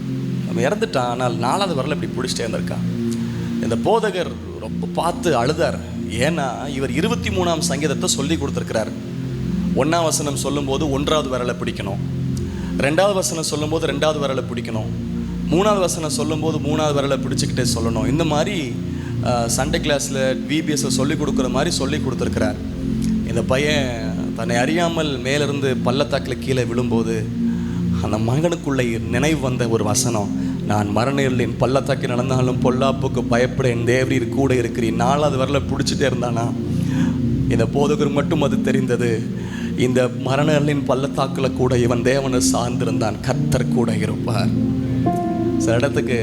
அவன் இறந்துட்டான், ஆனால் 4வது விரலை இப்படி பிடிச்சிட்டே இருந்திருக்கான். இந்த போதகர் ரொம்ப பார்த்து அழுதார். ஏன்னா இவர் 23ஆம் சங்கீதத்தை சொல்லி கொடுத்துருக்கிறார். 1ஆம் வசனம் சொல்லும்போது 1வது விரலை பிடிக்கணும், 2வது வசனம் சொல்லும்போது 2வது விரலை பிடிக்கணும், 3வது வசனம் சொல்லும்போது 3வது விரலை பிடிச்சிக்கிட்டே சொல்லணும். இந்த மாதிரி சண்டே கிளாஸில் பிபிஎஸ்ஸில் சொல்லி கொடுக்குற மாதிரி சொல்லி கொடுத்துருக்கிறார். இந்த பையன் தன்னை அறியாமல் மேலிருந்து பள்ளத்தாக்கில் கீழே விழும்போது அந்த மகனுக்குள்ளே நினைவு வந்த ஒரு வசனம், நான் மரண இருளின் பள்ளத்தாக்கி நடந்தாலும் பொல்லாப்புக்கு பயப்பட என் தேவரீர் கூட இருக்கிறீர். 4வது விரலை பிடிச்சிட்டே இருந்தானா. இந்த போதகர் மட்டும் அது தெரிந்தது. இந்த மரண இருளின் பள்ளத்தாக்கில் கூட இவன் தேவனை சார்ந்திருந்தான். கர்த்தர் கூட இருப்பார். சில இடத்துக்கு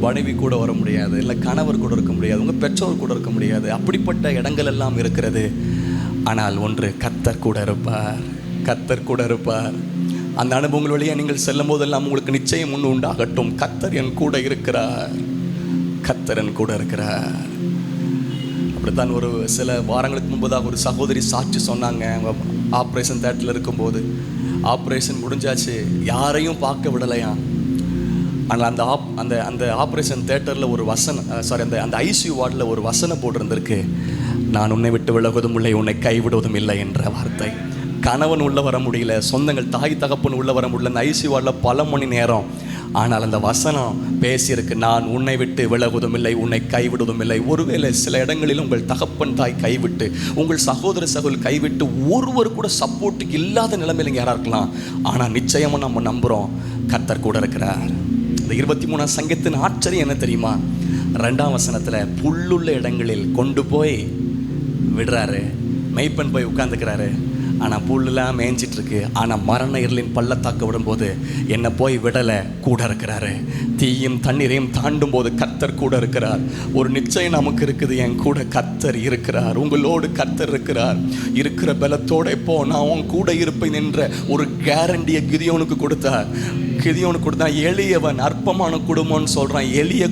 மனைவி கூட வர முடியாது, இல்லை கணவர் கூட இருக்க முடியாது, உங்கள் பெற்றோர் கூட இருக்க முடியாது. அப்படிப்பட்ட இடங்கள் எல்லாம் இருக்கிறது. ஆனால் ஒன்று, கர்த்தர் கூட இருப்பார், கர்த்தர் கூட இருப்பார். அந்த அனுபவங்கள் வழியாக நீங்கள் செல்லும் போதெல்லாம் உங்களுக்கு நிச்சயம் ஒன்று உண்டாகட்டும், கர்த்தர் என் கூட இருக்கிறார், கர்த்தர் என் கூட இருக்கிறார். அப்படித்தான் ஒரு சில வாரங்களுக்கு முன்பதாக ஒரு சகோதரி சாட்சி சொன்னாங்க. அவங்க ஆப்ரேஷன் தேட்டரில் இருக்கும்போது ஆப்ரேஷன் முடிஞ்சாச்சு, யாரையும் பார்க்க விடலையாம். ஆனால் அந்த ஆப்ரேஷன் தேட்டரில் ஒரு அந்த ஐசியூ வார்டில் ஒரு வசனம் போட்டிருந்திருக்கு, நான் உன்னை விட்டு விலகுவதும் இல்லை, உன்னை கைவிடுவதும் இல்லை என்ற வார்த்தை. கணவன் உள்ளே வர முடியல, சொந்தங்கள் தாய் தகப்பன் உள்ளே வர முடியல, அந்த ஐசியூ வார்டில் பல மணி நேரம். ஆனால் அந்த வசனம் பேசியிருக்கு, நான் உன்னை விட்டு விலகுவதும் இல்லை, உன்னை கைவிடுவதும் இல்லை. ஒருவேளை சில இடங்களில் உங்கள் தகப்பன் தாய் கைவிட்டு, உங்கள் சகோதர சகோதரி கைவிட்டு, ஒருவர் கூட சப்போர்ட்டுக்கு இல்லாத நிலைமையில் யாராக இருக்கலாம். ஆனால் நிச்சயமாக நம்ம நம்புகிறோம், கர்த்தர் கூட இருக்கிறார். இந்த 23ஆம் சங்கீதத்தின் ஆச்சரியம் என்ன தெரியுமா? 2ஆம் வசனத்தில் புல்லுள்ள இடங்களில் கொண்டு போய் விடுறாரு. மெய்ப்பன் போய் உட்காந்துக்கிறாரு. ஆனால் புல்லுலாம் மேய்ஞ்சிட்ருக்கு. ஆனால் மரண இருளின் பள்ளத்தாக்க விடும்போது என்னை போய் விடலை, கூட இருக்கிறாரு. தீயும் தண்ணீரையும் தாண்டும் போது கர்த்தர் கூட இருக்கிறார். ஒரு நிச்சயம் நமக்கு இருக்குது, என் கூட கர்த்தர் இருக்கிறார், உங்களோடு கர்த்தர் இருக்கிறார். இருக்கிற பலத்தோடு இப்போ நான் உன் கூட இருப்பேன் என்ற ஒரு கேரண்டியை கிதியோனுக்கு கொடுத்தார். கிதியோனுக்கு கொடுத்தா, எளியவன், அற்பமான குடும்பம்னு சொல்கிறான். எளிய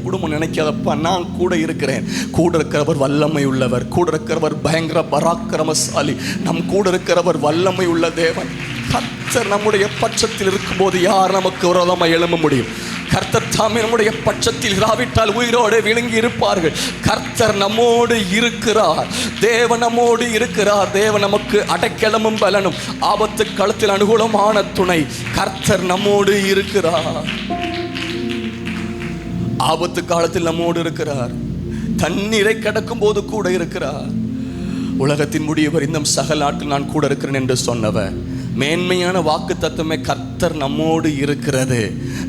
குடும்பம் நினைக்காதப்பா, நான் கூட இருக்கிறேன். கூட இருக்கிறவர் வல்லமை உள்ளவர், கூட இருக்கிறவர் பயங்கர பராக்கிரமசாலி, நம் கூட இருக்கிறவர் வல்லமை உள்ள தேவன். கர்த்தர் நம்முடைய பட்சத்தில் இருக்கும்போது யார் நமக்கு விரோதமாக எழும்ப முடியும்? கர்த்தர் தாமே நம்முடைய பட்சத்தில் இராவிட்டால் உயிரோடு விழுங்கி இருப்பார்கள். கர்த்தர் நம்மோடு இருக்கிறார், தேவன் நம்மோடு இருக்கிறார். தேவன் நமக்கு அடைக்கலமும் பலனும், ஆபத்து களத்தில் அனுகூலமான துணை. கர்த்தர் நம்மோடு இருக்கிறார், ஆபத்து காலத்தில் நம்மோடு இருக்கிறார். தண்ணீரை கடக்கும் போது கூட இருக்கிறார். உலகத்தின் முடியவர் இன்னும் சகல நாட்கள் நான் கூட இருக்கிறேன் என்று சொன்னவர். மேன்மையான வாக்கு தத்துவமே, கர்த்தர் நம்மோடு இருக்கிறது.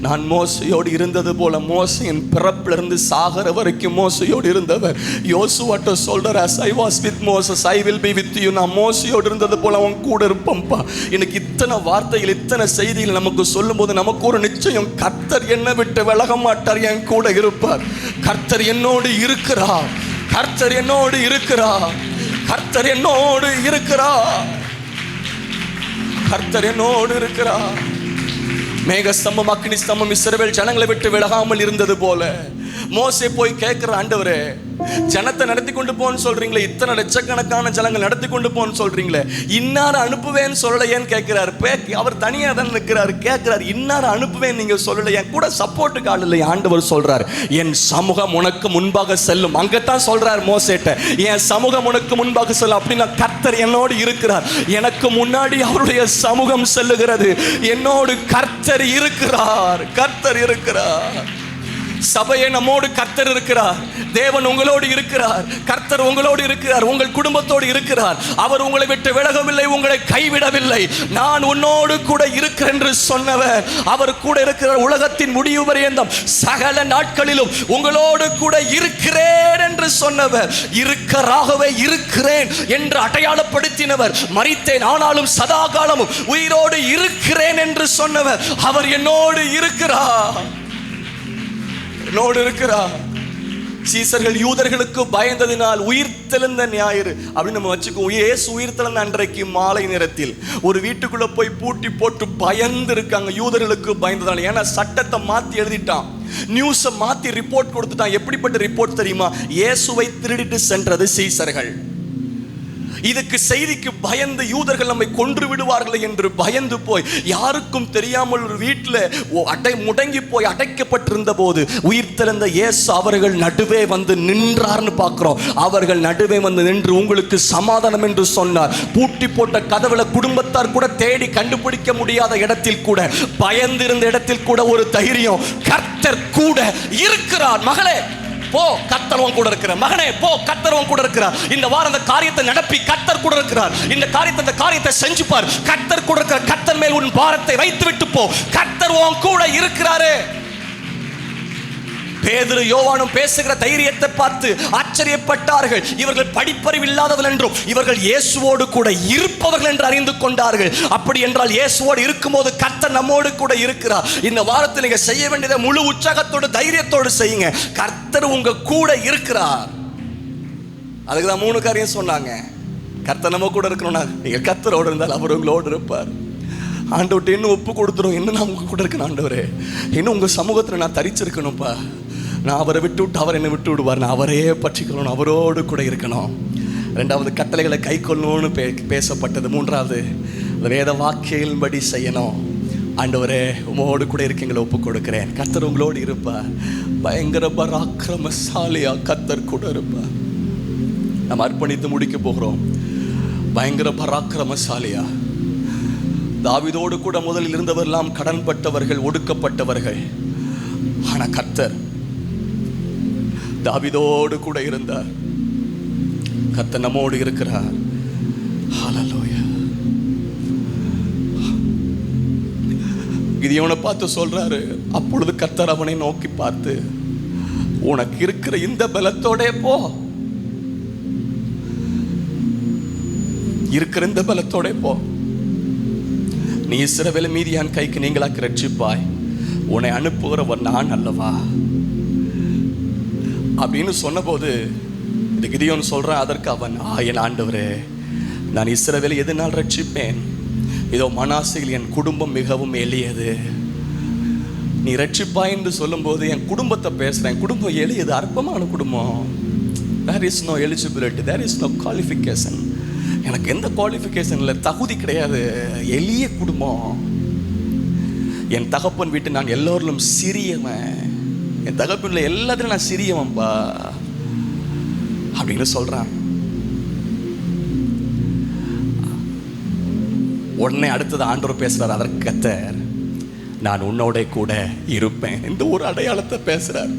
நான் மோசையோடு இருந்தது போல, மோசையின் பிறப்பிலிருந்து சாகர வரைக்கும் மோசையோடு இருந்தவர். யோசுவாட்ட சொல்றார், as I was with Moses, I will be with you. நான் மோசையோடு இருந்தது போல அவன் கூட இருப்பேன்ப்பா. எனக்கு இத்தனை வார்த்தைகள், இத்தனை செய்திகள் நமக்கு சொல்லும் போது நமக்கு ஒரு நிச்சயம், கர்த்தர் என்னை விட்டு விலக மாட்டார், என் கூட இருப்பார். கர்த்தர் என்னோடு இருக்கிறார், கர்த்தர் என்னோடு இருக்கிறார், கர்த்தர் என்னோடு இருக்கிறார், கர்த்தர் என்னோடு இருக்கிறார். மேக ஸ்தம்பம், அக்னி ஸ்தம்பம் இஸ்ரவேல் ஜனங்களை விட்டு விலகாமல் இருந்தது போல மோசே போய் கேட்கிற, ஆண்டவரே ஜனத்தை நடத்தி கொண்டு போன்னு சொல்றீங்களே, இத்தனை லட்சக்கணக்கான ஜனங்கள் நடத்தி கொண்டு போன்னு சொல்றீங்களே, இன்னார அனுப்புவேன்னு சொல்லலையேன்னு கேட்கிறாரு. அவர் தனியா தான் நிற்கிறாரு, கேட்கிறாரு, இன்னார அனுப்புவேன் நீங்க சொல்லல, என் கூட சப்போர்ட்டுக்கு ஆள் இல்லை. ஆண்டவர் சொல்றாரு, என் சமூகம் உனக்கு முன்பாக செல்லும். அங்கத்தான் சொல்றாரு மோசேட்ட, என் சமூகம் உனக்கு முன்பாக செல்லும். அப்படின்னா கர்த்தர் என்னோடு இருக்கிறார், எனக்கு முன்னாடி அவருடைய சமூகம் செல்லுகிறது, என்னோடு கர்த்தர் இருக்கிறார். கர்த்தர் இருக்கிறார். சபையை நம்மோடு கர்த்தர் இருக்கிறார். தேவன் உங்களோடு இருக்கிறார். கர்த்தர் உங்களோடு இருக்கிறார், உங்கள் குடும்பத்தோடு இருக்கிறார். அவர் உங்களை விட்டு விலகவில்லை, உங்களை கைவிடவில்லை. நான் உன்னோடு கூட இருக்கிறேன் என்று சொன்னவர், அவர் கூட இருக்கிறார். உலகத்தின் முடிவு பரியந்தம் சகல நாட்களிலும் உங்களோடு கூட இருக்கிறேன் என்று சொன்னவர், இருக்கராகவே இருக்கிறேன் என்று அடையாளப்படுத்தினவர், மரித்தேன் ஆனாலும் சதா காலமும் உயிரோடு இருக்கிறேன் என்று சொன்னவர், அவர் என்னோடு இருக்கிறார், என்னோடு இருக்கிறார். சீசர்கள் யூதர்களுக்கு பயந்ததினால் உயிர்த்தெழுந்த ஞாயிறு அப்படின்னு நம்ம வச்சுக்குவோம். இயேசு உயிர்த்தெழுந்த அன்றைக்கு மாலை நேரத்தில் ஒரு வீட்டுக்குள்ள போய் பூட்டி போட்டு பயந்து இருக்காங்க, யூதர்களுக்கு பயந்ததால். ஏன்னா சட்டத்தை மாத்தி எழுதிட்டான், நியூஸை மாத்தி ரிப்போர்ட் கொடுத்துட்டான். எப்படிப்பட்ட ரிப்போர்ட் தெரியுமா? இயேசுவை திருடிட்டு சென்றது சீசர்கள். இதுக்கு செய்திக்கு பயந்து யூதர்கள் நம்மை கொன்று விடுவார்கள் என்று பயந்து போய் யாருக்கும் தெரியாமல் ஒரு வீட்டில் முடங்கி போய் அடைக்கப்பட்டிருந்த போது உயிர்த்தெழுந்த இயேசு அவர்கள் நடுவே வந்து நின்றார்னு பார்க்கிறோம். அவர்கள் நடுவே வந்து நின்று உங்களுக்கு சமாதானம் என்று சொன்னார். பூட்டி போட்ட கதவுல குடும்பத்தார் கூட தேடி கண்டுபிடிக்க முடியாத இடத்தில் கூட, பயந்திருந்த இடத்தில் கூட ஒரு தைரியம், கர்த்தர் கூட இருக்கிறார். மகளே போ, கர்த்தர் உன் கூட இருக்கிறார். மகனே போ, கர்த்தர் உன் கூட இருக்கிறார். இந்த வாரம் அந்த காரியத்தை நடப்பி கர்த்தர் கூட இருக்கிறார். இந்த காரியத்தை செஞ்சு பார், கர்த்தர் கூட இருக்கிறார். கர்த்தர் மேல் உன் பாரத்தை வைத்து விட்டு போ, கர்த்தர் உன் கூட இருக்கிறாரு. பேதுரு யோவானும் பேசுகிற தைரியத்தை பார்த்து ஆச்சரியப்பட்டார்கள். இவர்கள் படிப்பறிவு இல்லாதவர்கள் என்றும் இவர்கள் இயேசுவோடு கூட இருப்பவர்கள் என்று அறிந்து கொண்டார்கள். அப்படி என்றால் இயேசுவோடு இருக்கும்போது கர்த்தர் நம்மோடு கூட இருக்கிறார். இந்த வாரத்தில் நீங்க செய்ய வேண்டியதை முழு உற்சாகத்தோடு தைரியத்தோடு செய்யுங்க. கர்த்தர் உங்க கூட இருக்கிறார். அதுக்கு தான் 3 காரியம் சொன்னாங்க. கர்த்தர் நம்ம கூட இருக்கணும்னா நீங்க கர்த்தரோடு இருந்தால் அவர் உங்களோடு இருப்பார். ஆண்டவர்கிட்ட இன்னும் ஒப்பு கொடுத்துரும், இன்னும் நான் உங்க கூட இருக்கணும் ஆண்டவரே, இன்னும் உங்க சமூகத்தில் நான் தரிச்சிருக்கணும்ப்பா. நான் அவரை விட்டு விட்டு அவர் என்னை விட்டு விடுவார், நான் அவரே பற்றிக்கணும், அவரோடு கூட இருக்கணும். 2வது கட்டளைகளை கை கொள்ளணும்னு பேசப்பட்டது. 3வது வேத வாக்கியங்களின்படி செய்யணும். ஆண்டவரே உமோடு கூட இருக்கீங்களை ஒப்பு கொடுக்கிறேன். கர்த்தர் உங்களோடு இருப்பார். பயங்கர பராக்கிரமசாலியா கர்த்தர் கூட இருப்பார். நம்ம அர்ப்பணித்து முடிக்க போகிறோம். பயங்கர பராக்கிரமசாலியா தாவீதோடு கூட முதலில் இருந்தவரெல்லாம் கடன்பட்டவர்கள், ஒடுக்கப்பட்டவர்கள். ஆனா கர்த்தர் தாவீதோடு கூட இருந்தார். கர்த்தர் நம்மோடு இருக்கிறார். ஹல்லேலூயா. கிதியோனை பார்த்து சொல்றாரு, அப்பொழுது கர்த்தர் அவனை நோக்கி பார்த்து, உனக்கு இருக்கிற இந்த பலத்தோட போ, இருக்கிற இந்த பலத்தோட போ, நீ இஸ்ரவேலை மீதியான் கைக்கு நீங்களாக்கி ரட்சிப்பாய், உன்னை அனுப்புகிறவர் நான் அல்லவா அப்படின்னு சொன்னபோது இது கிதியோன் சொல்றான். அதற்கு அவன், என் ஆண்டவரே, நான் இஸ்ரவேலை எதனால் ரட்சிப்பேன்? இதோ மனாசேயில் என் குடும்பம் மிகவும் எளியது. நீ ரட்சிப்பாய் என்று சொல்லும் போது என் குடும்பத்தை பேசுறேன். குடும்பம் எளியது, அற்பமான குடும்பம். there is no eligibility, there is no qualification. எனக்கு எந்த குவாலிஃபிகேஷன் இல்லை, தகுதி கிடையாது. எளிய குடும்பம். என் தகப்பன் வீட்டு நான் எல்லோரிலும் சிறியவன், என் தகப்பன்ல எல்லாத்திலும் நான் சிறியவன்பா அப்படின்னு சொல்றான். உடனே அடுத்தது ஆண்டவர் பேசுறார். அதற்கு கர்த்தர், நான் உன்னோட கூட இருப்பேன். இந்த ஒரு அடையாளத்தை பேசுறார்.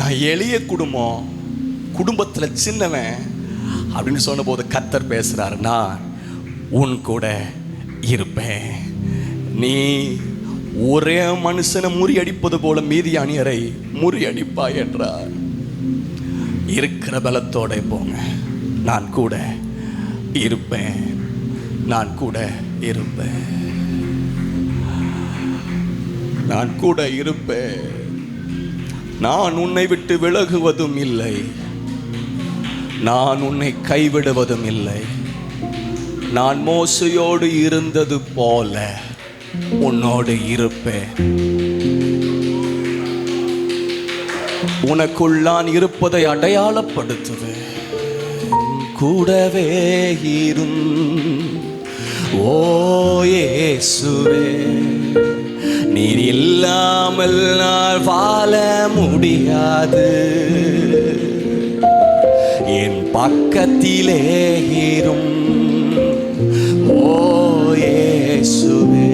நான் எளிய குடும்பம், குடும்பத்துல சின்னவன் அப்படின்னு சொன்ன போது கர்த்தர் பேசுறார், நான் உன் கூட இருப்பேன். நீ ஒரே மனுஷனை முறியடிப்பது போல மீதியானியரை முறியடிப்பாய் என்றார். இருக்கிற பலத்தோட போங்க, நான் கூட இருப்பேன், நான் கூட இருப்பேன், நான் கூட இருப்பேன். நான் உன்னை விட்டு விலகுவதும் இல்லை, நான் உன்னை கைவிடுவதும் இல்லை. நான் மோசையோடு இருந்தது போல உன்னோடு இருப்பேன். உனக்குள் நான் இருப்பதை அடையாளப்படுத்துவேன். கூடவே இரும் ஓ இயேசுவே, நீர் இல்லாமல் நான் வாழ முடியாது. என் பக்கத்திலே இரும் ஓ இயேசுவே,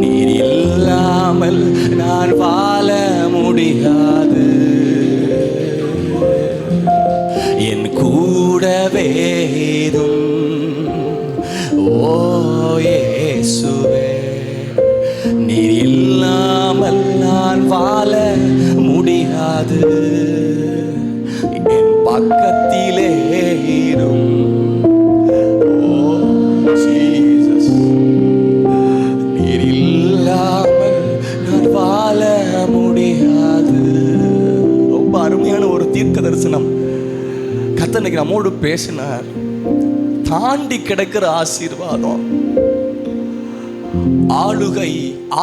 நீர் இல்லாமல் நான் வாழ முடியாது. என் கூடவே இரும் ஓ இயேசுவே, நீர் இல்லாமல் நான் வாழ முடியாது. என் பக்கத்திலே இரும் ஓ ஜீசஸ், நீர் இல்லாமல் நான் வாழ முடியாது. ரொம்ப அருமையான ஒரு தீர்க்க தரிசனம் கர்த்தர் இன்னைக்கு நம்மோடு பேசினார். தாண்டி கிடக்கிற ஆசீர்வாதம், ஆளுகை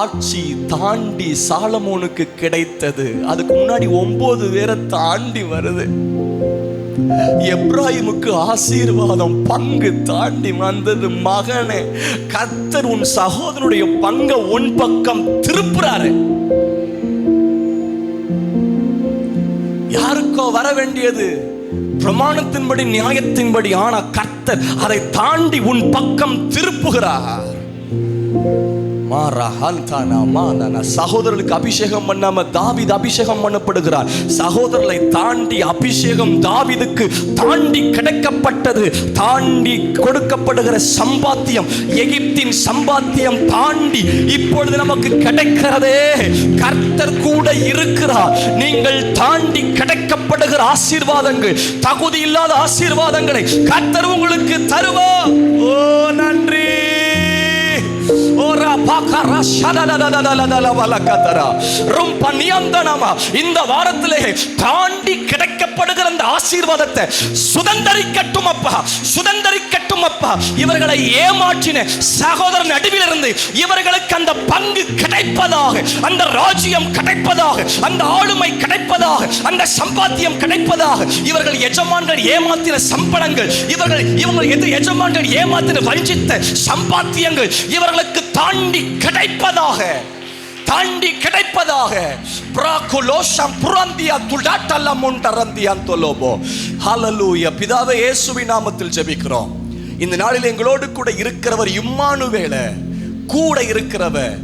ஆட்சி தாண்டி சாலமோனுக்கு கிடைத்தது. அதுக்கு முன்னாடி 9 பேரை தாண்டி வருது. எப்ராயிமுக்கு ஆசீர்வாதம் பங்கு தாண்டி வந்தது. மகனே, கர்த்தர் உன் சகோதரனுடைய பங்கை உன் பக்கம் திருப்புறாரு. யாருக்கோ வர வேண்டியது பிரமாணத்தின்படி நியாயத்தின்படி, ஆனா கர்த்தர் அதை தாண்டி உன் பக்கம் திருப்புகிறார். சகோதரர்களுக்கு அபிஷேகம் பண்ணாம தாவீது அபிஷேகம் பண்ணப்படுகிறார். சகோதரர்களை தாண்டி அபிஷேகம் தாவீதுக்கு தாண்டி கிடைக்கப்பட்டது. தாண்டி கொடுக்கப்படுகிற சம்பாத்தியம், எகிப்தின் சம்பாத்தியம் தாண்டி இப்பொழுது நமக்கு கிடைக்கிறதே. கர்த்தர் கூட இருக்கிறார். நீங்கள் தாண்டி கிடைக்கப்படுகிற ஆசீர்வாதங்கள், தகுதி இல்லாத ஆசீர்வாதங்களை கர்த்தர் உங்களுக்கு தருவார். ஓ நன்றி. இந்த வாரத்திலே தாண்டி கிடைக்கப்படுகிற அந்த ஆசீர்வாதத்தை சுதந்தரிக்கட்டும் அப்பா, சுதந்தரிக்கட்டும் அப்பா. இவர்களை ஏமாற்றின சகோதரன் நடுவில் இருந்து இவர்களுக்கு அந்த பங்கு கிடைப்பதாக, அந்த ராஜ்யம் கிடைப்பதாக, அந்த ஆளுமை கிடைப்பதாக, அந்த சம்பாத்தியம் கிடைப்பதாக. இவர்கள் எஜமான்கள் ஏமாத்தின சம்பளங்கள், இவர்கள் எஜமான்கள் ஏமாத்தின வஞ்சித்த சம்பாத்தியங்கள் இவர்களுக்கு தாண்டி கிடைப்பதாக, தாண்டி கிடைப்பதாக. ஹல்லேலூயா. பிதாவே, இயேசுவின் நாமத்தில் ஜெபிக்கிறோம். இந்த நாளில் எங்களோடு கூட இருக்கிறவர் இம்மானுவேல, கூட இருக்கிறவர்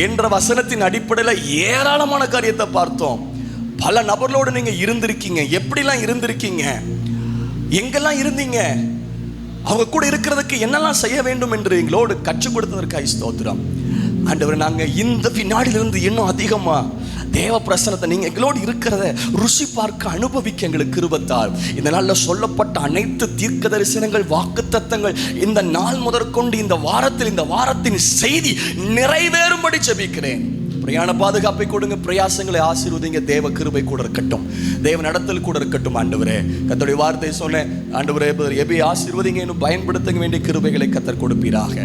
என்ற வசனத்தின் அடிப்படையில் ஏராளமான காரியத்தை பார்த்தோம். பல நபர்களோடு நீங்க இருந்திருக்கீங்க. எப்படிலாம் இருந்திருக்கீங்க, எங்கெல்லாம் இருந்தீங்க, அவங்க கூட இருக்கிறதுக்கு என்னெல்லாம் செய்ய வேண்டும் என்று எங்களோடு கற்றுக் கொடுத்ததற்காக ஸ்தோத்திரம். ஆண்டவரே, நாங்கள் இந்த வினாடியிலிருந்து இன்னும் அதிகமா தேவ பிரசன்னத்தை நீங்க எங்களோடு இருக்கிறத ருசி பார்க்க அனுபவிக்க எங்களுக்கு கிருபைத்தார். இந்த நாளில் சொல்லப்பட்ட அனைத்து தீர்க்க தரிசனங்கள், வாக்குத்தத்தங்கள் இந்த நாள் முதற்கொண்டு இந்த வாரத்தில், இந்த வாரத்தின் செய்தி நிறைவேறும்படி ஜெபிக்கிறேன். பிரயாண பாதுகாப்பை கொடுங்க, பிரயாசங்களை ஆசீர்வதிங்க. தேவ கிருபை கூட இருக்கட்டும், தேவ நடத்தல் கூட இருக்கட்டும். ஆண்டவரே, கர்த்தருடைய வார்த்தை சொன்னேன். ஆண்டவரே, எபி ஆசீர்வதிங்க, இன்னும் பயன்படுத்த வேண்டிய கிருபைகளை கர்த்தர் கொடுப்பீராக.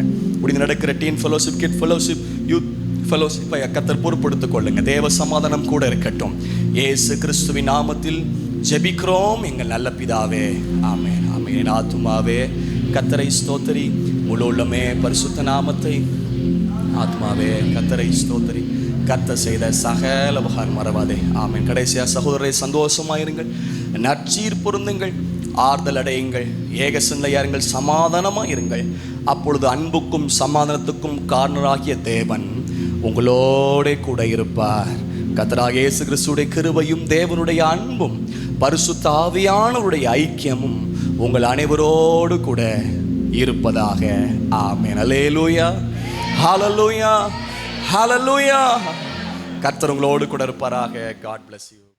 முடிந்து நடக்கிற teen fellowship, kid fellowship, youth ஃபெலோஷிப்பை கர்த்தர் பொறுப்படுத்திக் கொள்ளுங்க. தேவ சமாதானம் கூட இருக்கட்டும். இயேசு கிறிஸ்துவின் நாமத்தில் ஜெபிக்கிறோம் எங்கள் நல்ல பிதாவே, ஆமென். ஆமென். ஆத்துமாவே கர்த்தரை ஸ்தோத்திரி, முழு உள்ளமே பரிசுத்த நாமத்தை. ஆத்மாவே கர்த்தரை ஸ்தோத்திரி, கர்த்தர் செய்த சகல உபகாரம் மறவாதே. ஆமென். கடைசியா சகோதரரை சந்தோஷமாயிருங்கள், நற்சீர் பொருந்துங்கள், ஆறுதல் அடையுங்கள், ஏக சிந்தையாருங்கள், சமாதானமாயிருங்கள். அப்பொழுது அன்புக்கும் சமாதானத்துக்கும் காரணராகிய தேவன் உங்களோட கூட இருப்பார். கர்த்தராகிய இயேசு கிறிஸ்துவின் கிருபையும் தேவனுடைய அன்பும் பரிசுத்த ஆவியானவருடைய ஐக்கியமும் உங்கள் அனைவரோடு கூட இருப்பதாக. ஆமென். அல்லேலூயா, ஹல்லேலூயா, ஹல்லேலூயா. கர்த்தர் உங்களோடு கூட இருப்பாராக. God bless you.